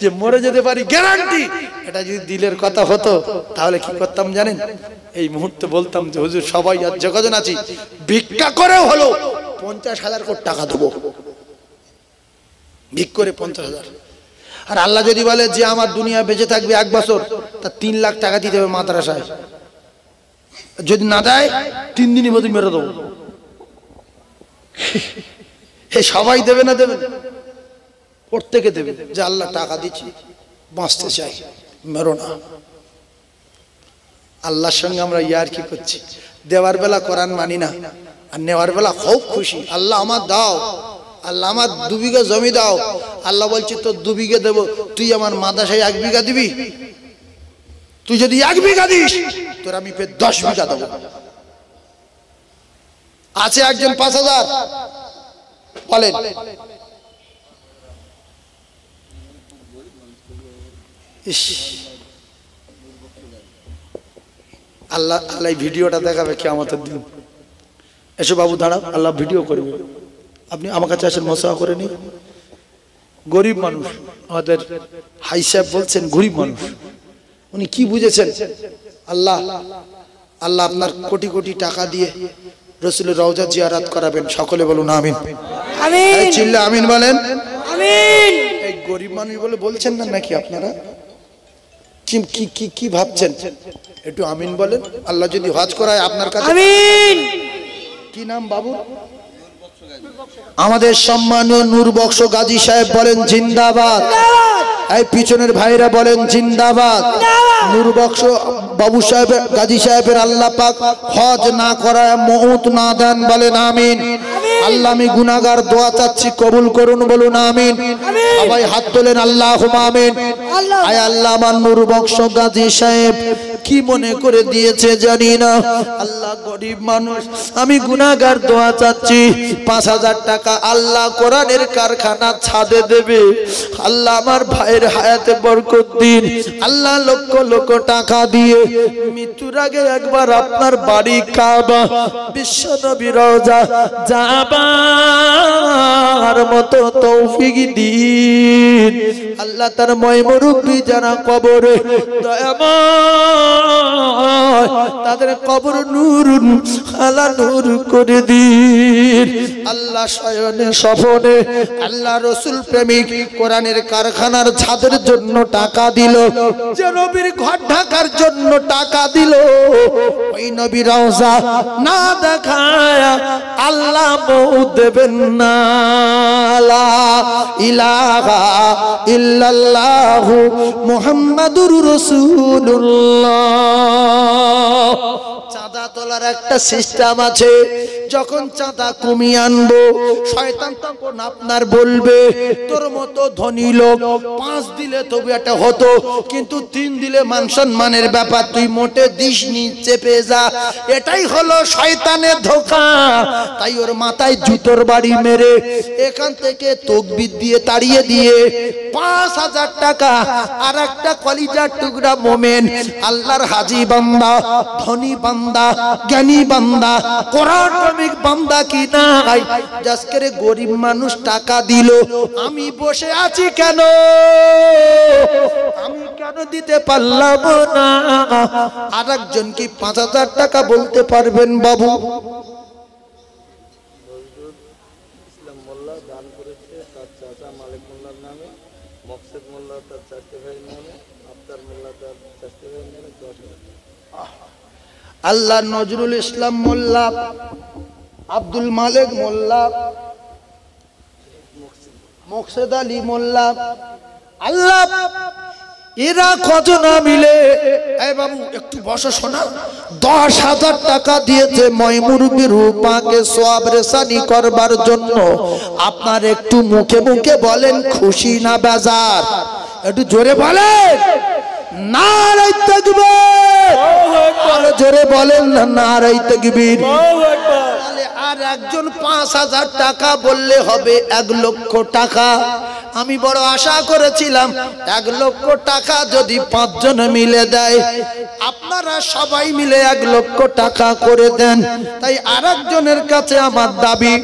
S1: যে মরে যেতে পারি গ্যারান্টি, এটা যদি দিলের কথা হতো তাহলে কি করতাম জানেন? এই মুহূর্তে বলতাম যে হুজুর সবাই আর যোগাযোগ আছি, ভিক্ষা করেও হলো 50,000 কোটি টাকা দেবো, ভিক করে 50,000। আর আল্লাহ যদি বলে যে আমার দুনিয়া বেঁচে থাকবে 1 বছর, তা 3 লাখ টাকা দিতে হবে মাদ্রাসায়। যদি না দেয় 3 দিনই মধ্যে মেরে দেবো। সবাই দেবে না দেবে? প্রত্যেকে দেবে যে আল্লাহ টাকা দিচ্ছি, বাঁচতে চাই, মেরো না। আল্লাহর সঙ্গে আমরা ইয়ার কি করছি? দেওয়ার বেলা কোরআন মানি না, আর নেওয়ার বেলা খুব খুশি। আল্লাহ আমার দাও, আল্লাহ আমার 2 বিঘা জমি দাও। আল্লাহ বলছে তোর 2 বিঘা দেবো, তুই আমার মাদ্রাসায় 1 বিঘা দিবি। তুই যদি 1 বিঘা দিস তোর আমি ফের 10 বিঘা দেবো। আছে একজন 5,000 বলেন, আল্লাহ আল্লাহ ভিডিওটা দেখাবে কিয়ামতের দিন। এসো বাবু দাঁড়াও, আল্লাহ ভিডিও করবে। আপনি আমার কাছে আসেন, মশা করে নি। গরিব মানুষ, আমাদের হাই সাহেব বলছেন গরিব মানুষ। উনি কি বুঝেছেন? আল্লাহ আল্লাহ আপনার কোটি কোটি টাকা দিয়ে রাসূলের রওজা জিয়ারত করাবেন। সকলে বলুন আমিন। আমিন, চিল্লা আমিন বলেন। আমিন। এই গরিব মানুষ বলে বলছেন না নাকি আপনারা? কি কি কি কি ভাবছেন? একটু আমিন বলেন। আল্লাহ যদি হজ করায় আপনার কাছে, আমিন। কি নাম বাবু? আমাদের সম্মানীয় নূর বক্স গাজী সাহেব বলেন জিন্দাবাদ। এই পিছনের ভাইরা বলেন জিন্দাবাদ। নূর বক্স বাবু সাহেব গাজী সাহেবের আল্লাহ পাক হজ না করায় মউত না দেন, বলেন আমিন। আল্লাহ আমি গুনাহগার, দোয়া চাচ্ছি কবুল করুন, বলুন আমিন। সবাই হাত তোলেন, আল্লাহুম্মা আমিন। আয় আল্লাহ আমার নূর বক্স গাজী সাহেব কি মনে করে দিয়েছে জানি না। আল্লাহ গরিব মানুষ, আমি গুনাহগার, দোয়া চাচ্ছি 5,000 টাকা আল্লাহ কোরআনের কারখানা ছাদে দেবে। আল্লাহ আমার ভাইয়ের হায়াতে বরকত দিন। আল্লাহ লক্ষ লক্ষ টাকা দিয়ে মৃত্যুর আগে একবার আপনার বাড়ি কাবা, বিশ্ব নবী রওজা যাবার মতো তৌফিক দিন। আল্লাহ তার ময় মুরব্বি যারা কবরে, দয়াময় তাদের কবর নূর আলা নূর করে দিন। আল্লাহ শয়নে স্বপনে আল্লাহ রসুল প্রেমিক কোরআনের কারখানার ছাদের জন্য টাকা দিল, যে নবীর ঘর ঢাকার জন্য টাকা দিল, ওই নবী রওজা না দেখায়া আল্লাহ মউত দেবেন না। লা ইলাহা ইল্লাল্লাহু মুহাম্মাদুর রাসূলুল্লাহ। চাঁদা তোলার একটা সিস্টেম আছে। যখন চাঁদা কমিয়ে আনবো, শয়তান তখন আপনার বলবে তোর মতো ধনী লোক 5 দিলে তবু একটা হতো, কিন্তু 3 দিলে মান সম্মানের ব্যাপার, তুই মোটে দিসনি, চেপে যা। এটাই হলো শয়তানের ধোঁকা। তাই ওর মাথায় জুতোর বাড়ি মেরে এখান থেকে তাকবীর দিয়ে তাড়িয়ে দিয়ে 5,000 টাকা আর একটা কলিজার টুকরা মোমেন, আল্লাহর হাজী বান্দা, ধনী বান্দা, জ্ঞানী বান্দা, কোরআন প্রেমিক বান্দা কি নাই, আজকের গরিব মানুষ টাকা দিল, আমি বসে আছি কেন? আমি কেন দিতে পারলাম না? আর একজন কি 5,000 টাকা বলতে পারবেন বাবু? আল্লাহ নজরুল ইসলাম মোল্লা, আব্দুল মালিক মোল্লা, মোকসেদ আলী মোল্লা, আল্লাহ এরা কত না মিলে, এই বাবু একটু বসো শোনা, 10,000 টাকা দিয়েছে ময়মুরবির রূপাকে সওয়াব রেসানি করবার জন্য। আপনার একটু মুখে মুখে বলেন খুশি না বেজার? একটু জোরে বলেন নারে তাকবীর, আরো জোরে বলেন না নারে তাকবীর। আর একজন 5,000 টাকা বললে হবে 1 লক্ষ টাকা। আমি বড় আশা করেছিলাম 1 লক্ষ টাকা যদি 5 জন মিলে দেয়, আপনারা সবাই মিলে 1 লক্ষ টাকা করে দেন। তাই আরেকজনের কাছে আমার দাবি,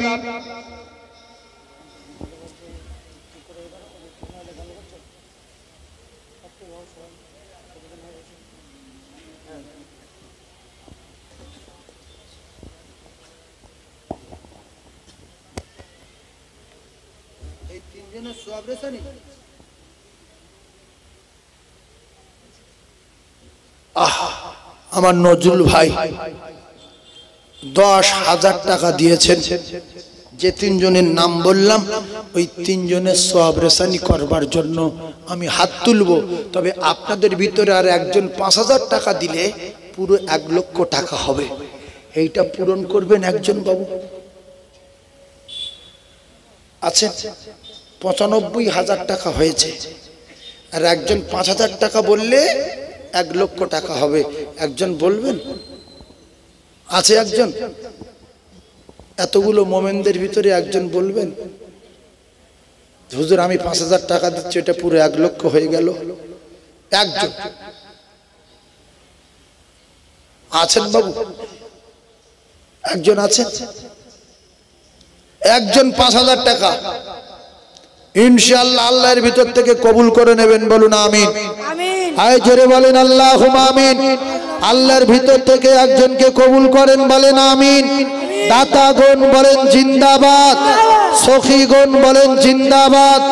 S1: আমার নজরুল ভাই 10,000 টাকা দিয়েছেন। যে তিনজনের নাম বললাম ওই তিনজনের সওয়াব রেসানি করবার জন্য আমি হাত তুলব। তবে আপনাদের ভিতরে আর একজন 5,000 টাকা দিলে পুরো 1 লক্ষ টাকা হবে। এইটা পূরণ করবেন একজন বাবু আছে। 95,000 টাকা হয়েছে, আর একজন 5,000 টাকা বললে 1 লক্ষ টাকা হবে। একজন বলবেন? আছে একজন? এতগুলো মোমেনদের ভিতরে একজন বলবেন হুজুর আমি 5,000 টাকা দিচ্ছি, এটা পুরো 1 লক্ষ হয়ে গেল? একজন আছেন বাবু? একজন আছেন? একজন 5,000 টাকা ইনশাআল্লাহ আল্লাহর ভিতর থেকে কবুল করে নেবেন, বলুন আমিন। আয় জোরে বলেন আল্লাহুম্মা আমিন। আল্লাহর ভিতর থেকে একজনকে কবুল করেন, বলেন আমিন। দাতাগণ বলেন জিন্দাবাদ, সখীগণ বলেন জিন্দাবাদ,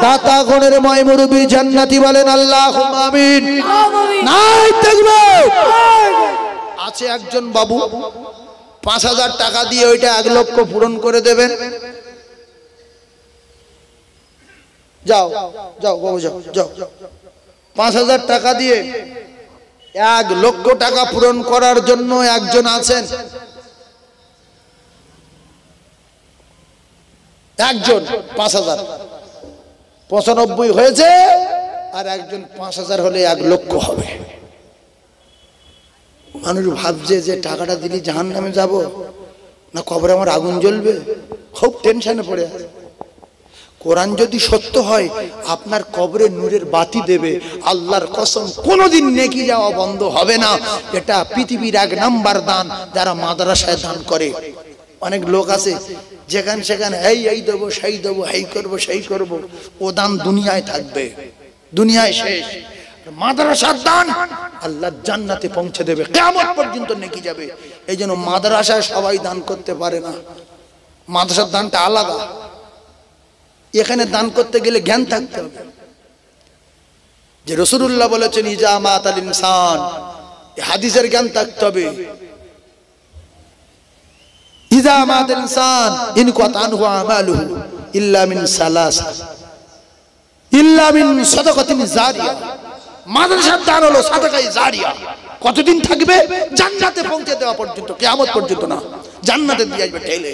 S1: দাতাগণের ময়মুরবি জান্নাতি বলেন আল্লাহুম্মা আমিন। নাই তাকবীর। আছে একজন বাবু 5,000 টাকা দিয়ে ওইটা 1 লক্ষ পূরণ করে দেবেন। যাও যাও বাবু যাও যাও। 5,000 টাকা দিয়ে 1 লক্ষ টাকা পূরণ করার জন্য একজন আছেন? একজন 5,000, 95 হয়েছে, আর একজন 5,000 হলে 1 লক্ষ হবে। মানুষ ভাবছে যে টাকাটা দিলি জাহান্নামে যাব না কবরে আমার আগুন জ্বলবে, খুব টেনশনে পড়ে আছে। কোরআন যদি সত্য হয় আপনার কবরে নূরের বাতি দেবে, আল্লাহর কসম কোনোদিন নেকি যাওয়া বন্ধ হবে না। এটা পৃথিবীর 1 নাম্বার দান যারা মাদ্রাসায় দান করে। অনেক লোক আছে যেখানে সেখানে এই দেবো সেই দেবো, এই করবো সেই করবো, ও দান দুনিয়ায় থাকবে, দুনিয়ায় শেষ। মাদ্রাসার দান আল্লাহ জান্নাতে পৌঁছে দেবে, কিয়ামত পর্যন্ত নেকি যাবে। এই জন্য মাদ্রাসায় সবাই দান করতে পারে না, মাদ্রাসার দানটা আলাদা। এখানে দান করতে গেলে জ্ঞান থাকতে হবে যে রাসূলুল্লাহ বলেছেন ইজা মাতাল ইনসান, হাদিসের জ্ঞান থাকতে হবে। ইজা মাতাল ইনসান ইনকাতা আনহু আমালুহু ইল্লা মিন সালাসা ইল্লা মিন সাদাকাতিন জারিয়া। মাদ্রাসার দান হলো সাদাকায়ে জারিয়া। কতদিন থাকবে? জান্নাতে পৌঁছে দেওয়া পর্যন্ত, কিয়ামত পর্যন্ত না, জান্নাতে দিয়ে আসবে ঠেলে।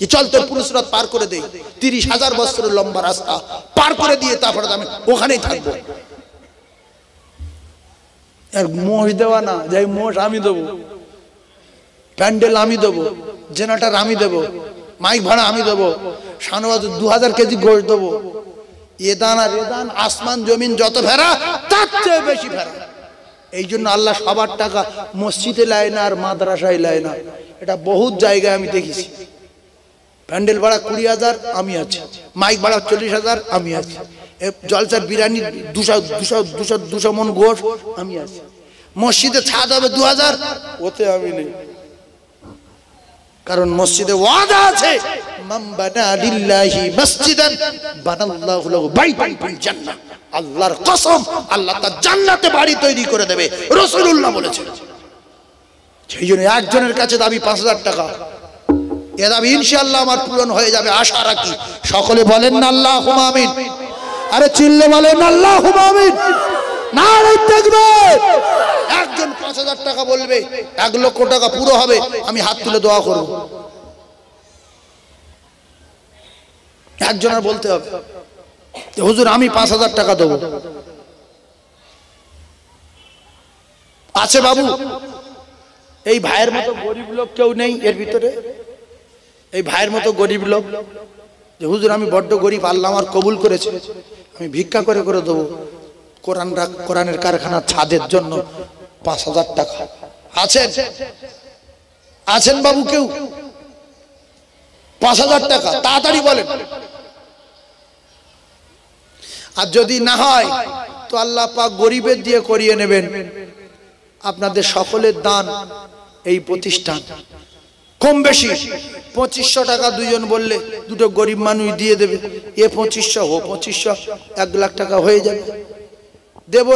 S1: যে চল তোর পুরুষরাত পার করে দেই, 30,000 বছরের লম্বা রাস্তা পার করে দিয়ে তারপরে আমি ওখানেই থাকবো। আর মোষ দেওয়া না, যাই মোষ আমি দেবো, প্যান্ডেল আমি দেবো, জেনারেটর আমি দেবো, মাইক ভাড়া আমি দেবো, শানবাজ 2000 কেজি গোশ দেবো। এ দান আর এ দান, আসমান জমিন যত ফেরা তার চেয়ে বেশি ফেরা। এই জন্য আল্লাহ সবার টাকা মসজিদে লায় না আর মাদ্রাসায় লায় না। এটা বহুত জায়গায় আমি দেখেছি। প্যান্ডেল ভাড়া 20,000 আমি আছি, মাইক ভাড়া 40,000 আমি আছি, জলসার বিরিয়ানি 200 মন গোশ আমি আছি, মসজিদে ছাদ হবে 2000, ওতে আমি নেই। কারণ মসজিদে ওয়াদা আছে মান বানা লিল্লাহি মসজিদান বানাল্লাহু লাহু বাইতান ফিল জান্নাহ। আল্লাহর কসম, আল্লাহ তার জান্নাতে বাড়ি তৈরি করে দেবে, রাসূলুল্লাহ বলেছেন। সেই জন্য একজনের কাছে দাবি 5,000 টাকা, এ দাবি ইনশাআল্লাহ আমার পূরণ হয়ে যাবে, আশা রাখি। সকলে বলেন না আল্লাহুম্মা আমিন। আরে চিল্লে বলেন আল্লাহুম্মা আমিন। নারে তাকবীর। একজন 5,000 টাকা বলবে 1 লক্ষ টাকা পুরো হবে, আমি হাত তুলে দোয়া করব। একজনের বলতে হবে যে হুজুর আমি 5,000 টাকা দেব। আছে বাবু? এই ভাইয়ের মতো গরিব লোক কেউ নেই এর ভিতরে? এই ভাইয়ের মতো গরিব লোক যে হুজুর আমি বড্ড গরিব, আল্লাহ আমার কবুল করেছে, আমি ভিক্ষা করে করে দেবো কোরআনের কারখানার ছাদের জন্য 5,000 টাকা। আছেন? আছেন বাবু কেউ? 5,000 টাকা তাড়াতাড়ি বলেন। আর যদি না হয় তো আল্লাহ পাক গরিবের দিয়ে করিয়ে নেবেন। আপনাদের সকলের দান এই প্রতিষ্ঠান কম বেশি 2500 টাকা দুইজন বললে দুটো গরিব মানুষ দিয়ে দেবে, এ 2500 ও 2500 1 লাখ টাকা হয়ে যাবে। দেব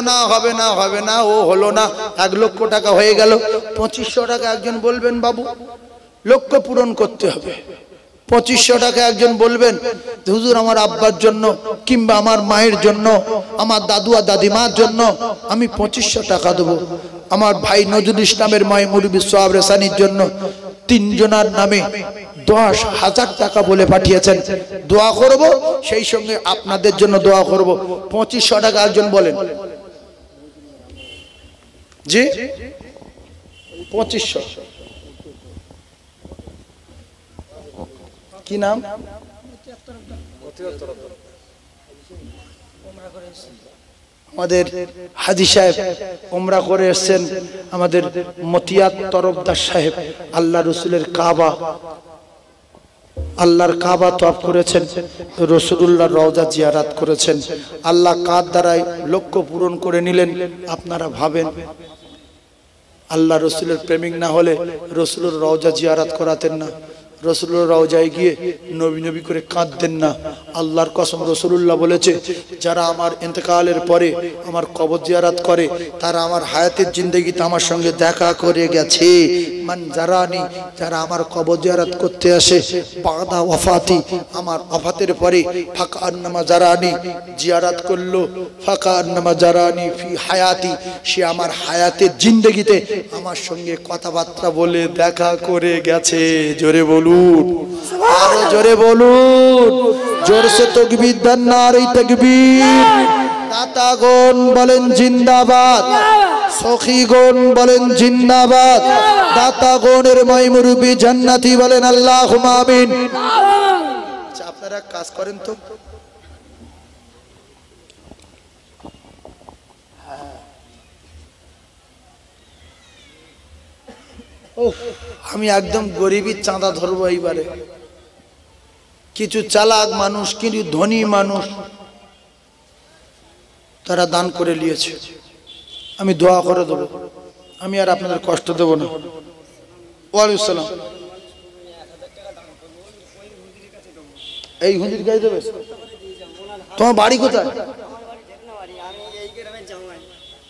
S1: না, হবে না, ও হলো না। 1 লক্ষ টাকা হয়ে গেল, 2500 টাকা একজন বলবেন বাবু লক্ষ্য পূরণ করতে হবে। 2500 টাকা একজন বলবেন হুজুর আমার আব্বার জন্য কিংবা আমার মায়ের জন্য, আমার দাদু আর দাদিমার জন্য আমি 2500 টাকা দেবো। আমার ভাই নজরুল ইসলামের মাই মুরব্বি সোহাব রেসানির জন্য 3 জনার নামে 10,000 টাকা বলে পাঠিয়েছেন, দোয়া করব, সেই সঙ্গে আপনাদের জন্য দোয়া করব। 2500 টাকা একজন বলেন জি 2500। কি নাম? আমাদের হাজী সাহেব উমরা করে এসেছেন, আমাদের মতিয়াত তরফদার সাহেব আল্লাহ রসুলের কাবা, আল্লাহর কাবা তওয়াফ করেছেন, রাসূলুল্লাহর রওজা জিয়ারত করেছেন। আল্লাহ কার দ্বারাই লক্ষ্য পূরণ করে নিলেন। আপনারা ভাবেন আল্লাহ রসুলের প্রেমিক না হলে রাসূলের রওজা জিয়ারত করাতেন না, রাসূলের রওজায় গিয়ে নবী নবী করে কাঁদতেন না। আল্লাহর কসম রাসূলুল্লাহ বলেছে যারা আমার ইন্তেকালের পরে আমার কবর জিয়ারত করে তারা আমার হায়াতের জিন্দেগিতে আমার সঙ্গে দেখা করে গেছে। মান জারানি, যারা আমার কবর জিয়ারত করতে আসে বাদা ওয়াফাতি, আমার ওয়াফাতের পরে ফাকা আন্নামা জারানি জিয়ারত করলো, ফাকা আন্নামা জারানি ফি হায়াতি, সে আমার হায়াতের জিন্দেগিতে আমার সঙ্গে কথাবার্তা বলে দেখা করে গেছে। জোরে বলুন, আরো জোরে বলুন, জোরসে তাকবীর দেন, নারে তাকবীর। দাতাগণ বলেন জিন্দাবাদ, সখীগণ বলেন জিন্দাবাদ, দাতাগণের মাই মুরব্বি জান্নাতি বলেন আল্লাহুম্মা আমিন। আচ্ছা আপনারা কাজ করেন তো, আমি একদম গরিবী চাঁদা ধরবো এইবারে। কিছু চালাক মানুষ, কিছু ধনী মানুষ তারা দান করে নিয়েছে, আমি দোয়া করে দেবো, আমি আর আপনাদের কষ্ট দেব না। ওয়ালাইকুম সালাম। এই হুজুর গায়ে দেবে? তোমার বাড়ি কোথায়?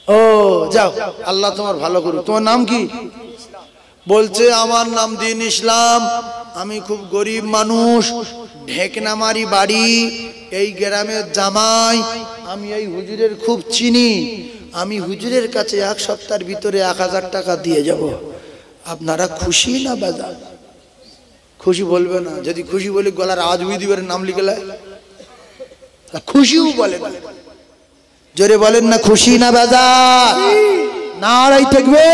S1: ও যাও, আল্লাহ তোমার ভালো করুক। তোমার নাম কি? বলছে আমার নাম দিন ইসলাম, আমি খুব গরিব মানুষ, ঢেকনামারি বাড়ি, এই গ্রামের জামাই, আমি এই হুজুরের খুব চিনি, আমি হুজুরের কাছে 1 সপ্তাহের ভিতরে 1000 টাকা দিয়ে যাব। আপনারা খুশি না বেজার? খুশি বলবে না, যদি খুশি বলি গলার আওয়াজ বুঝে দিবেন, নাম লিখে লাই। খুশিও বলে না, জোরে বলেন না খুশি না বেজার? নারাই থাকবে।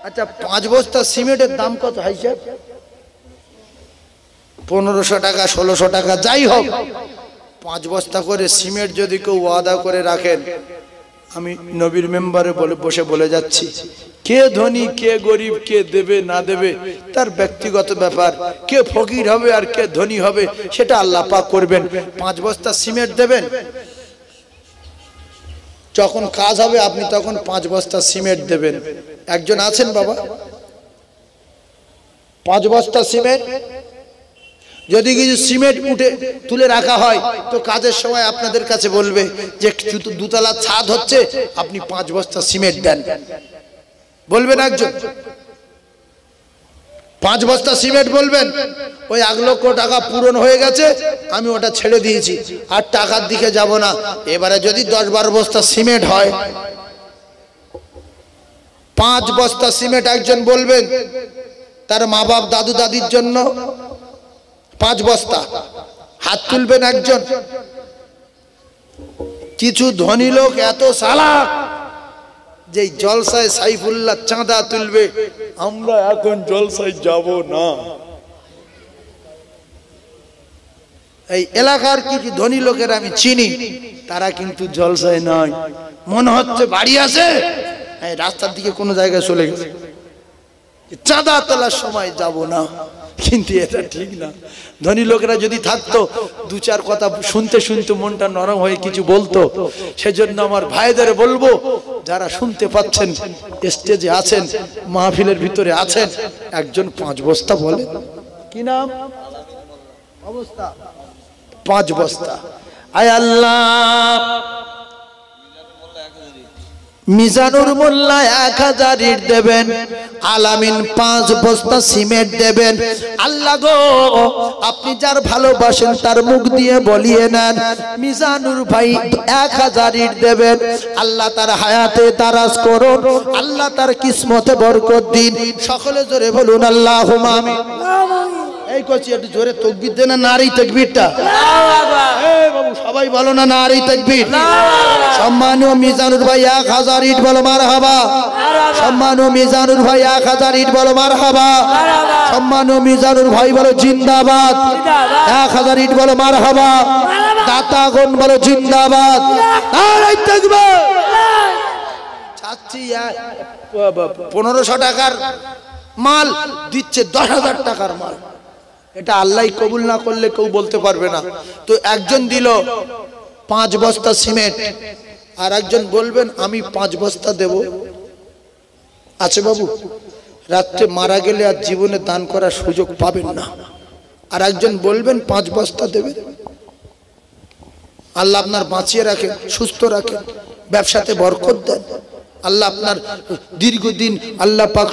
S1: আচ্ছা 5 বস্তা সিমেন্টের দাম কত ভাই সাহেব? 1500 টাকা, 1600 টাকা, যাই হোক 5 বস্তা করে সিমেন্ট যদি কেউ ওয়াদা করে রাখেন, আমি নবীর মেম্বারে বসে বলে যাচ্ছি, কে ধনী কে গরিব, কে দেবে না দেবে তার ব্যক্তিগত ব্যাপার, কে ফকির হবে আর কে ধনী হবে সেটা আল্লাহ পাক করবেন। 5 বস্তা সিমেন্ট দেবেন, যখন কাজ হবে আপনি তখন 5 বস্তা সিমেন্ট দেবেন। একজন আছেন বাবা? 5 বস্তা সিমেন্ট, যদি কিছু সিমেন্ট তুলে রাখা হয় তো কাজের সময় আপনাদের কাছে বলবে যে 2 তলা ছাদ হচ্ছে, আপনি 5 বস্তা সিমেন্ট দেন, বলবেন একজন। 5 বস্তা সিমেন্ট বলবেন, ওই 1 লক্ষ টাকা পূরণ হয়ে গেছে, আমি ওটা ছেড়ে দিয়েছি, আর টাকার দিকে যাব না। এবারে যদি 10-12 বস্তা সিমেন্ট হয়, 5 বস্তা সিমেন্ট একজন বলবেন তার মা বাপ দাদু দাদির জন্য 5 বস্তা, হাত তুলবেন একজন। কিছু ধনী লোক এত চালাক যে জলসায় সাইফুল্লাহ চাঁদা তুলবে, আমরা এখন জলসায় যাব না। এই এলাকার কিছু ধনী লোকের আমি চিনি, তারা কিন্তু জলসায় নয়, মনে হচ্ছে বাড়ি আছে, রাস্তার দিকে কোনো জায়গায় চলে গেছে, চাঁদা তোলার সময় যাব না। কিন্তু এটা ঠিক না। ধনী লোকেরা যদি থাকতো 2-4 কথা শুনতে শুনতে মনটা নরম হয়ে কিছু বলতো। সেজন্য আমার ভাইদের বলবো, যারা শুনতে পাচ্ছেন, স্টেজে আছেন, মাহফিলের ভিতরে আছেন, একজন 5 বস্তা বলে। কি নাম? অবস্থা 5 বস্তা। আয় আল্লাহ মিজানুর মোল্লা 1000 ইট দেবেন, আলামিন 5 বস্তা সিমেন্ট দেবেন। আল্লাহ গো আপনি যার ভালোবাসেন তার মুখ দিয়ে বলিয়ে নেন মিজানুর ভাই 1000 ইট দেবেন। আল্লাহ তার হায়াতে দারাজ করুন, আল্লাহ তার কিসমতে বরকত দিন। সকলে জোরে বলুন আল্লাহুম্মা আমিন। এই কচি একটু জোরে তাকবীর দেন না, নারী তাকবীরটা এই বাবু সবাই বলো না, নারী তাকবীর। সম্মানীয় মিজানুর ভাই 1000 ইট বলো মারহাবা। সম্মানীয় মিজানুর ভাই 1000 ইট বলো মারহাবা। সম্মানীয় মিজানুর ভাই বলো জিন্দাবাদ। 1000 ইট বলো মারহাবা। দাতাগণ বলো জিন্দাবাদ। নারী তাকবীর। চাচ্ছি 1500 টাকার মাল দিচ্ছে 10000 টাকার মাল। এটা আল্লাহ কবুল না করলে কেউ বলতে পারবে না। তো একজন দিল 5 বস্তা সিমেন্ট, আর একজন বলবেন আমি 5 বস্তা দেব। আছে বাবু, রাত্রে মারা গেলে আর জীবনে দান করার সুযোগ পাবেন না। আর একজন বলবেন 5 বস্তা দেবেন। আল্লাহ আপনার বাঁচিয়ে রাখেন, সুস্থ রাখেন, ব্যবসাতে বরকত দেন। আল্লাহ আপনার দীর্ঘদিন আল্লাহ পাক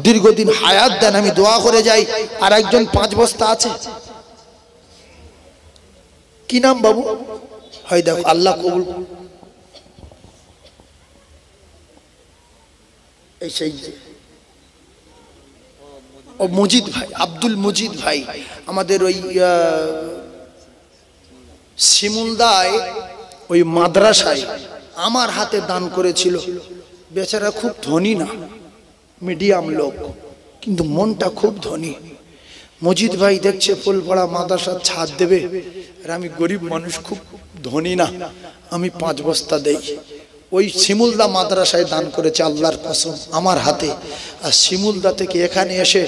S1: দীর্ঘদিন হায়াত দেন, আমি দোয়া করে যাই। আর একজন 5 বস্তা আছে, কি নাম বাবু? হয় দেখো আল্লাহ কবুল। এই সেই ও মজিদ ভাই, আব্দুল মজিদ ভাই, আমাদের ওই শিমুলদায় ওই মাদ্রাসায় আমার হাতে দান করেছিল। বেচারা খুব ধনী না, মিডিয়াম লোক, কিন্তু মনটা খুব ধনী। মজিদ ভাই দেখছে ফুলপাড়া মাদ্রাসার ছাদ দেবে, আর আমি গরিব মানুষ, খুব ধনী না, আমি 5 বস্তা দেই। ওই শিমুলদা মাদ্রাসায় দান করেছে আল্লাহর কসম আমার হাতে। আর শিমুলদা থেকে এখানে এসে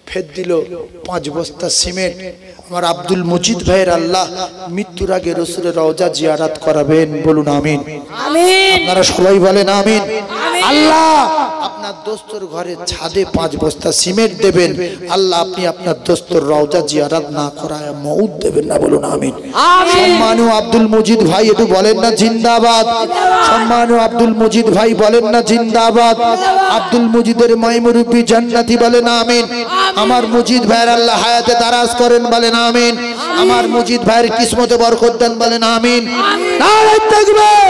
S1: ফের দিল 5 বস্তা সিমেন্ট। আমার আব্দুল মজিদ ভাইয়ের আল্লাহ মৃত্যুর আগে রাসূলের রওজা জিয়ারত করাবেন, বলুন আমিন। আমিন। আপনারা সবাই বলেন আমিন। আল্লাহ আপনার দোস্তর ঘরে ছাদে 5 বস্তা সিমেন্ট দেবেন। আল্লাহ আপনি আপনার দোস্তর রওজা জিয়ারত না করায় মউত দেবেন না, বলুন আমিন। সম্মানীয় আব্দুল মজিদ ভাই একটু বলেন না জিন্দাবাদ। সম্মানীয় আব্দুল মজিদ ভাই বলেন না জিন্দাবাদ। আব্দুল মজিদের মাইমুরুব্বি জান্নাতি বলেন আমিন। আমার মজিদ ভাইয়ের আল্লাহ হায়াতে দারাজ করেন, বলেন আমিন। আমার মজিদ ভাইয়ের কিসমতে বরকত দেন, বলেন আমিন। নারে তাকবীর।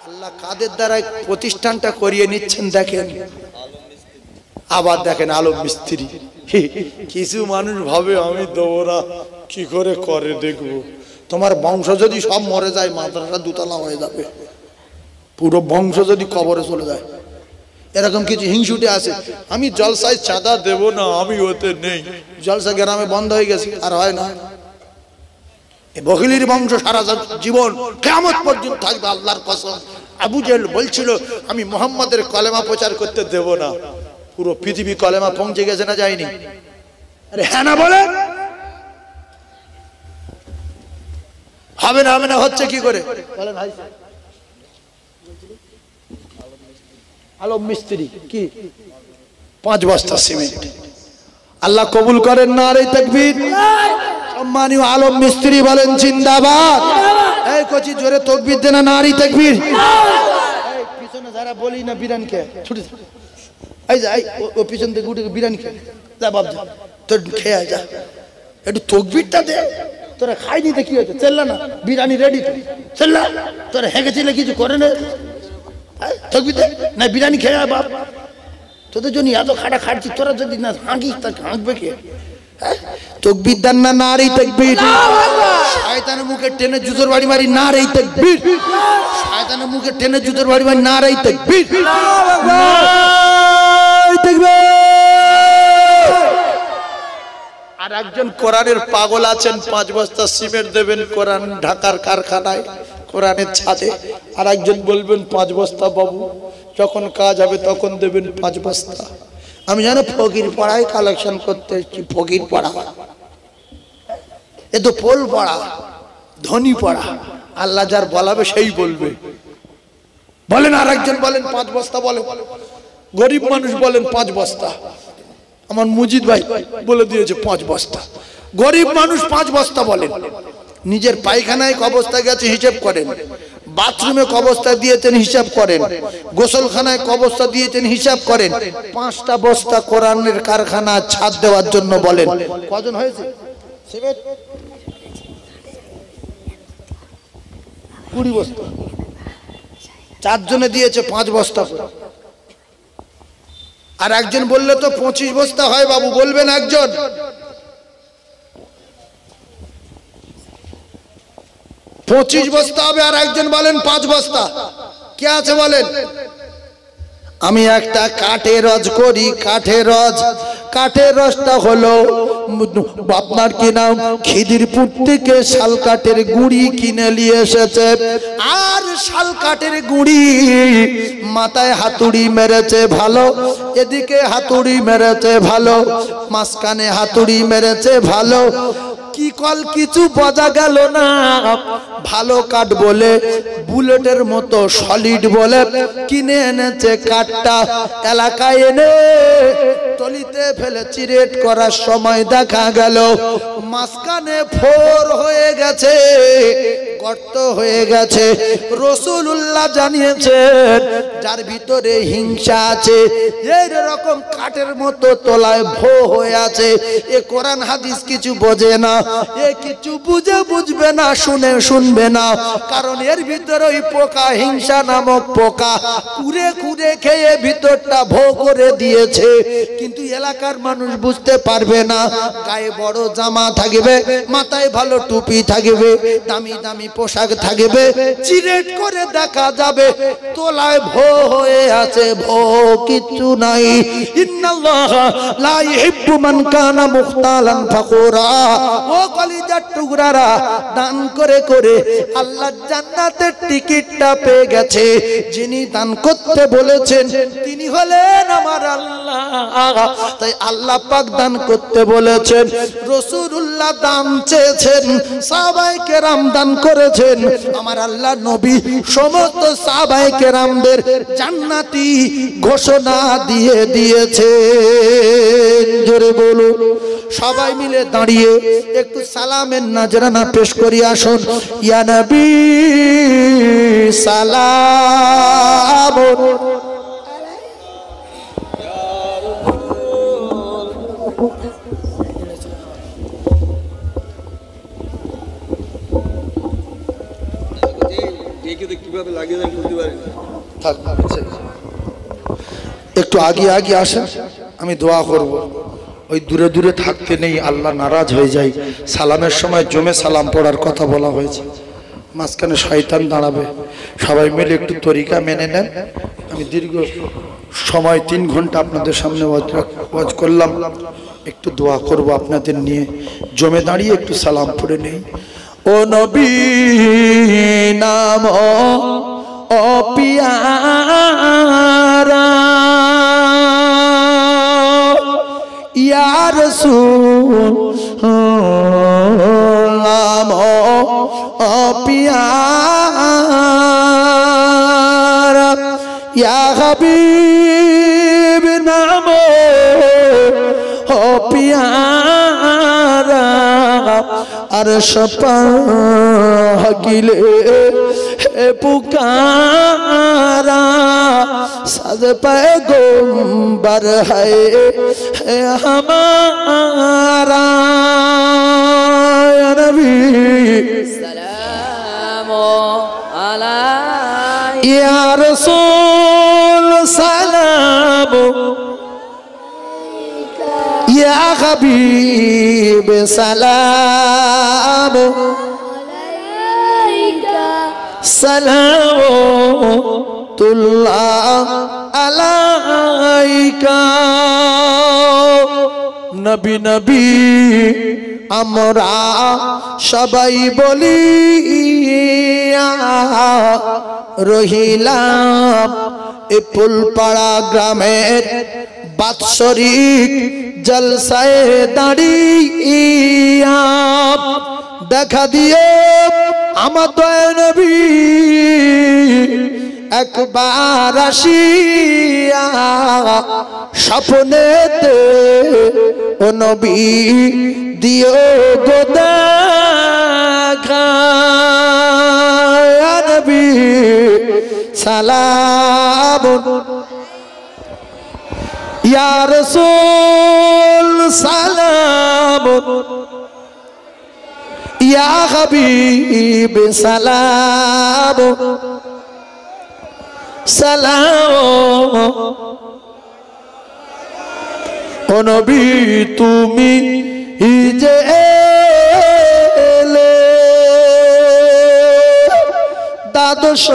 S1: আল্লাহ কাদের দ্বারা প্রতিষ্ঠানটা করিয়ে নিচ্ছেন দেখেন। আবার দেখেন আলম মিস্ত্রি। কিছু মানুষ ভাবে আমি দেবো না, কি করে করে দেখবো। তোমার বংশ যদি সব মরে যায় মাদ্রাসা 2 তলা হয়ে যাবে, পুরো বংশ যদি কবরে চলে যায়। এরকম কিছু হিংসুটে আছে, আমি জলসায় চাঁদা দেব না, আমি ওতে নেই। জলসা গ্রামে বন্ধ হয়ে গেছে, আর হয় না। এই বখিলির বংশ সারা জীবন কিয়ামত পর্যন্ত থাকবে, আল্লাহর কসম। আবু জেহেল বলছিল আমি মুহাম্মাদের কলেমা প্রচার করতে দেব না। পুরো পৃথিবী কলেমা পৌঁছে গেছে না যায়নি? আরে হ্যাঁ না বলে হবে না, হবে না, হচ্ছে কি করে বলেন ভাই? আলম মিস্ত্রি কি 5 বস্তা সিমেন্ট। আল্লাহ কবুল করেন, নারে তাকবীর। সম্মানীয় আলম মিস্ত্রি বলেন জিন্দাবাদ। এই কচি জোরে তাকবীর দেন না, নারী তাকবীর। এই পিছনে যারা বলি না বিরান কে ছুটি, এই যা, এই ও পিছন থেকে উঠে বিরান কে যা বাপ, যা তোর খেয়ে যা, একটু তাকবীরটা দে। তোরা খাইনি তো কি হয়েছে, চললা না, বিরিয়ানি রেডি তো চললা। তোরা হেঁকেছিলে কিছু করে না, তাকবীর দে না, বিরিয়ানি খেয়ে বাপ। তোদের জন্য এত খাটা খাটছি, তোরা যদি না হাঁকিস তা হাঁকবে কে? তাকবীর দেন না, নারী তাকবীর। শয়তানের মুখে টেনে জুতোর বাড়ি মারি, নারী তাকবীর। শয়তানের মুখে টেনে জুতোর বাড়ি মারি, নারী তাকবীর। নারী তাকবীর। আর একজন কোরআনের পাগল আছেন, 5 বস্তা সিমেন্ট দেবেন কোরআন ঢাকার কারখানায়, কোরআনের ছাদে। আর একজন বলবেন 5 বস্তা বাবু, যখন কাজ হবে তখন দেবেন 5 বস্তা। আমি জানো ফকির পাড়ায় কালেকশন করতে এসেছি, ফকির পাড়া, এ তো পোল পাড়া, ধনী পাড়া। আল্লাহ যার বলাবে সেই বলবে, বলেন। আর একজন বলেন 5 বস্তা, বলে গরিব মানুষ বলেন 5 বস্তা। আমার মুজিদ ভাই বলে দিয়েছে 5 বস্তা। গরিব মানুষ 5 বস্তা বলেন, নিজের পায়খানায় কবস্থায় গেছে হিসাব করেন, বাথরুমে কবস্তা দিয়েছেন হিসাব করেন, গোসলখানায় কবস্তা দিয়েছেন হিসাব করেন। 5টা বস্তা কোরআনের কারখানা ছাদ দেওয়ার জন্য বলেন কজন হয়েছে? 20 বস্তা। 4 জনে দিয়েছে 5 বস্তা করে। আর একজন বললে তো 25 বস্তা হয় বাবু, বলবেন একজন? 25 বস্তা হবে। আর একজন বলেন 5 বস্তা। কে আছে বলেন? আমি একটা কাঠের রজ করি, কাঠের রজ। কাঠের রসটা হলো আপনার কি নাম, খিদিরপুর থেকে শাল কাঠের গুঁড়ি কিনে নিয়ে এসেছে। আর শাল কাঠের গুঁড়ি মাথায় হাতুড়ি মেরেছে ভালো, এদিকে হাতুড়ি মেরেছে ভালো, মাঝখানে হাতুড়ি মেরেছে ভালো। কি কল কিছু বোঝা গেল না। ভালো কাঠ বলে, বুলেটের মতো সলিড বলে কিনে এনেছে কাঠটা। এলাকায় এনে টলিতে ফেলে চিরেট করার সময় দেখা গেল মাঝখানে ফোর হয়ে গেছে, গর্ত হয়ে গেছে। রাসূলুল্লাহ জানিয়েছেন যার ভিতরে হিংসা আছে, এই রকম কাঠের মতো তলায় ভো হয়ে আছে, এ কোরআন হাদিস কিছু বোঝে না, এ কিছু বুঝবে না, শুনবে না। কারণ এর ভিতরে ওই পোকা, হিংসা নামক পোকা কুড়ে কুড়ে খেয়ে ভিতরটা ভো করে দিয়েছে। কিন্তু এলাকার মানুষ বুঝতে পারবে না। গায়ে বড় জামা থাকবে, মাথায় ভালো টুপি থাকবে, দামি দামি পোশাক থাকবে, চিরেট করে দেখা যাবে তোলায় ভো হয়ে আছে, ভো কিছু নাই। ইন্নাল্লাহ লা ইহিব্বু মান কানা মুখতালান ফাকুরা। ও কলিজার টুকরারা, দান করে করে আল্লাহ জান্নাতের টিকিটটা পেয়ে গেছে। যিনি দান করতে বলেছেন তিনি হলেন আমার আল্লাহ। তাই আল্লাহ পাক দান করতে বলেছেন, রাসূলুল্লাহ দান চেয়েছেন, সাহাবায়ে কেরাম দান করেছেন। আমার আল্লাহ নবী সমস্ত সাহাবায়ে কেরামদের জান্নাতি ঘোষণা দিয়ে দিয়েছে। জোরে বলুন। সবাই মিলে দাঁড়িয়ে একটু সালামের নজরানা পেশ করি আসুন। ইয়া নবী সালাম। একটু আগে আগে আসেন, আমি দোয়া করব। ওই দূরে দূরে থাকতে নেই, আল্লাহ নারাজ হয়ে যায়। সালামের সময় জমে সালাম পড়ার কথা বলা হয়েছে, মাঝখানে শয়তান দাঁড়াবে। সবাই মিলে একটু তরিকা মেনে নেন। আমি দীর্ঘ সময় 3 ঘন্টা আপনাদের সামনে ওয়াজ করলাম, একটু দোয়া করব আপনাদের নিয়ে। জমে দাঁড়িয়ে একটু সালাম পড়ে নেই। ও নবী নাম ও পিয়ারা, ইয়া রাসূল নাম ও পিয়ারা, ইয়া হাবিব নাম ও পিয়ারা। আরশ পাকিলে पुकारा सद पैगंबर है हमारा नबी सलाम अलैहि या रसूल सलाम या हबीब सलाम सलामुल्लाह अलैका। नबी नबी আমরা সবাই বলি রহিলাম এ ফুলপাড়া গ্রামের বাৎসরিক জলসায় দাঁড়িয়ে দেখা দিয়ে আমার দয়া নবী একবার আসিয়া স্বপ্নেতে ও নবী দিও গো দেখা। ইয়া নবী সালামুন ইয়া রাসূল সালামুন ইয়া হাবিব সালামুন সালাম ও নবী তুমি যে এলে দ্বাদশ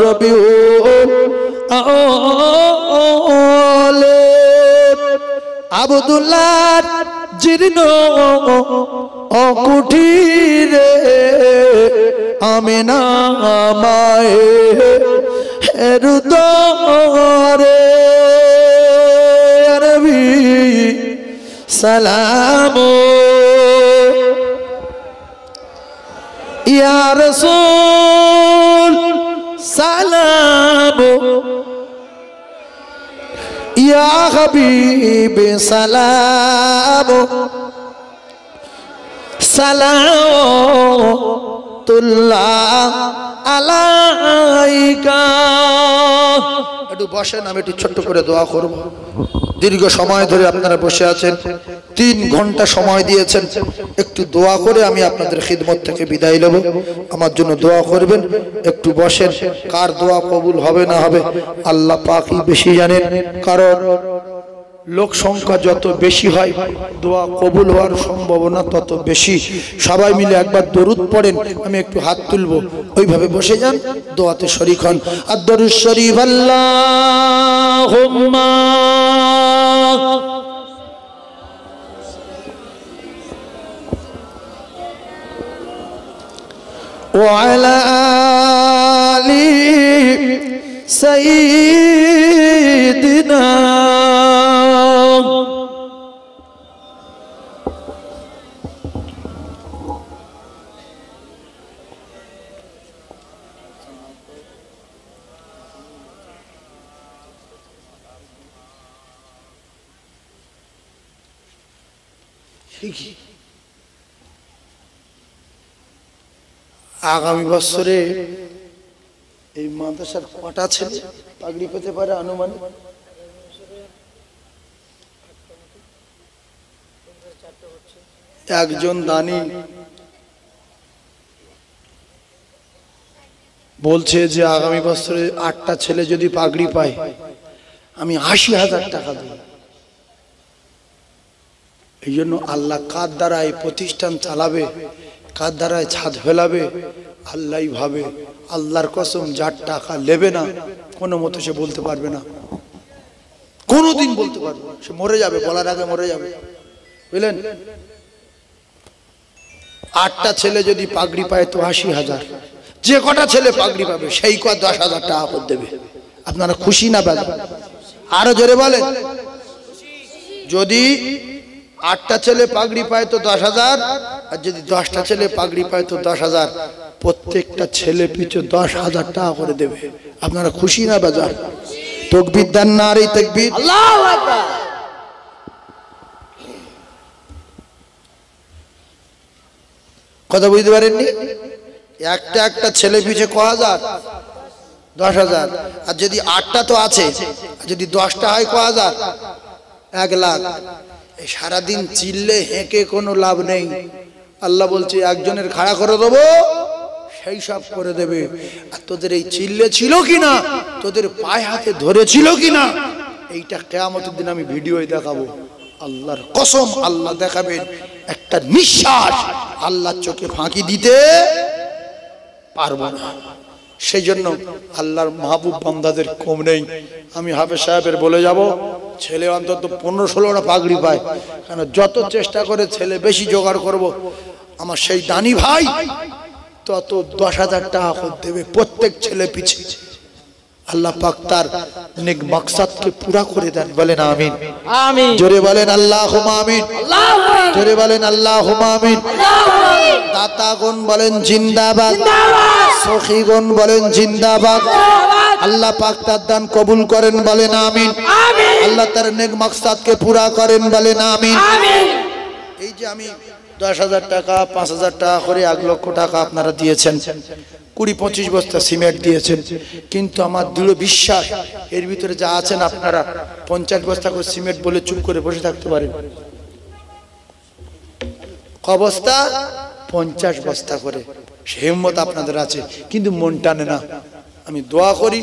S1: রবিউল আউয়াল আব্দুল্লাহ জীর্ণ অকুঠিরে আমিনা মায়ের দরে নবী সালাম ইয়া রাসূল সালাম ইয়া হাবিব সালাম সালাতুল্লাহ আলাইকা। একটু বসেন, আমি একটু ছোট্ট করে দোয়া করব। দীর্ঘ সময় ধরে আপনারা বসে আছেন, 3 ঘন্টা সময় দিয়েছেন, একটু দোয়া করে আমি আপনাদের খিদমত থেকে বিদায় নেব। আমার জন্য দোয়া করবেন, একটু বসেন। কার দোয়া কবুল হবে না হবে আল্লাহ পাকই বেশি জানেন, কারণ লোক সংখ্যা যত বেশি হয় দোয়া কবুল হওয়ার সম্ভাবনা তত বেশি। সবাই মিলে একবার দরুদ পড়েন, আমি একটু হাত তুলবো, ওইভাবে বসে যান, দোয়াতে শরীক হন। আর দরুদ শরীফ আল্লাহুম্মা ওয়া আলা আলি সাইয়্যিদিনা আগামী বছরে এই মাদ্রাসার কটা ছেলে পাগড়ি পেতে পারে আনুমানিক? একজন দানি বলছে যে আগামী বছরে 8টা ছেলে যদি পাগড়ি পায় আমি 80,000 টাকা দেব। এই জন্য আল্লাহ কার দ্বারা এই প্রতিষ্ঠান চালাবে, কার দ্বারা ছাদ ফেলাবে আল্লাহই ভাবে। আল্লাহর কসম, যার টাকা নেবে না কোনো মতো সে বলতে পারবে না, কোনোদিন বলতে পারবে না, সে মরে যাবে, বলার আগে মরে যাবে, বুঝলেন? 8টা ছেলে যদি পাগড়ি পায় তো 80,000, যে কটা ছেলে পাগড়ি পাবে সেই কত 10,000 টাকা করে দেবে। আপনারা খুশি না বেজার? আরো জোরে বলেন। যদি 8টা ছেলে পাগড়ি পায় তো 10,000, আর যদি 10টা ছেলে পাগড়ি পায় তো 10,000, প্রত্যেকটা ছেলে পিছু 10,000 টাকা করে দেবে। আপনারা খুশি না বেজার? তাকবীর দেন, নারে তাকবীর, আল্লাহু আকবার। কথা বুঝতে পারেননি? একটা ছেলে পিছু ক হাজার? 10,000। আর যদি 8টা তো আছে, যদি 10টা হয় ক হাজার? 1 লাখ। এই সারাদিন চিল্লে হেঁকে কোনো লাভ নেই। আল্লাহ বলছে একজনের খাড়া করে দেবো, সেই সব করে দেবে। আর তোদের এই চিল্লে ছিল কিনা, তোদের পায়ে হাতে ধরেছিল কিনা, এইটা কিয়ামতের দিন আমি ভিডিওয় দেখাবো। আল্লাহর কসম, আল্লাহ দেখাবেন। একটা নিঃশ্বাস আল্লাহর চোখে ফাঁকি দিতে পারবো না। সেই জন্য আল্লাহর মাহবুব বান্দাদের কম নেই। আমি হাফেজ সাহেবের বলে যাব, ছেলে অন্তত 15-16টা পাগড়ি পায়, কেন যত চেষ্টা করে ছেলে বেশি জোগাড় করব। আমার সেই দানি ভাই তত 10,000 টাকা করে দেবে প্রত্যেক ছেলে পিছে। আল্লাহ পাক তার নেক মাকসাদকে পুরা করে দেন, বলেন আমিন। আমিন। জোরে বলেন আল্লাহুম্মা আমিন। জোরে বলেন আল্লাহুম্মা আমিন। দাতাগণ বলেন জিন্দাবাদ, সখীগণ বলেন জিন্দাবাদ। আল্লাহ পাক তার দান কবুল করেন, বলেন আমিন। আল্লাহ তার নেক মাকসাদকে পুরা করেন, বলেন আমিন। এই যে আমি 10,000 টাকা 5,000 টাকা করে 1 লক্ষ টাকা আপনারা দিয়েছেন, 20-25 বস্তা সিমেন্ট দিয়েছেন, কিন্তু আমার দৃঢ় বিশ্বাস এর ভিতরে যা আছেন আপনারা 50 বস্তা করে সিমেন্ট বলে চুপ করে বসে থাকতে পারেন। ক বস্তা? 50 বস্তা করে। সেই হিম্মত আপনাদের আছে, কিন্তু মন টানে না। আমি দোয়া করি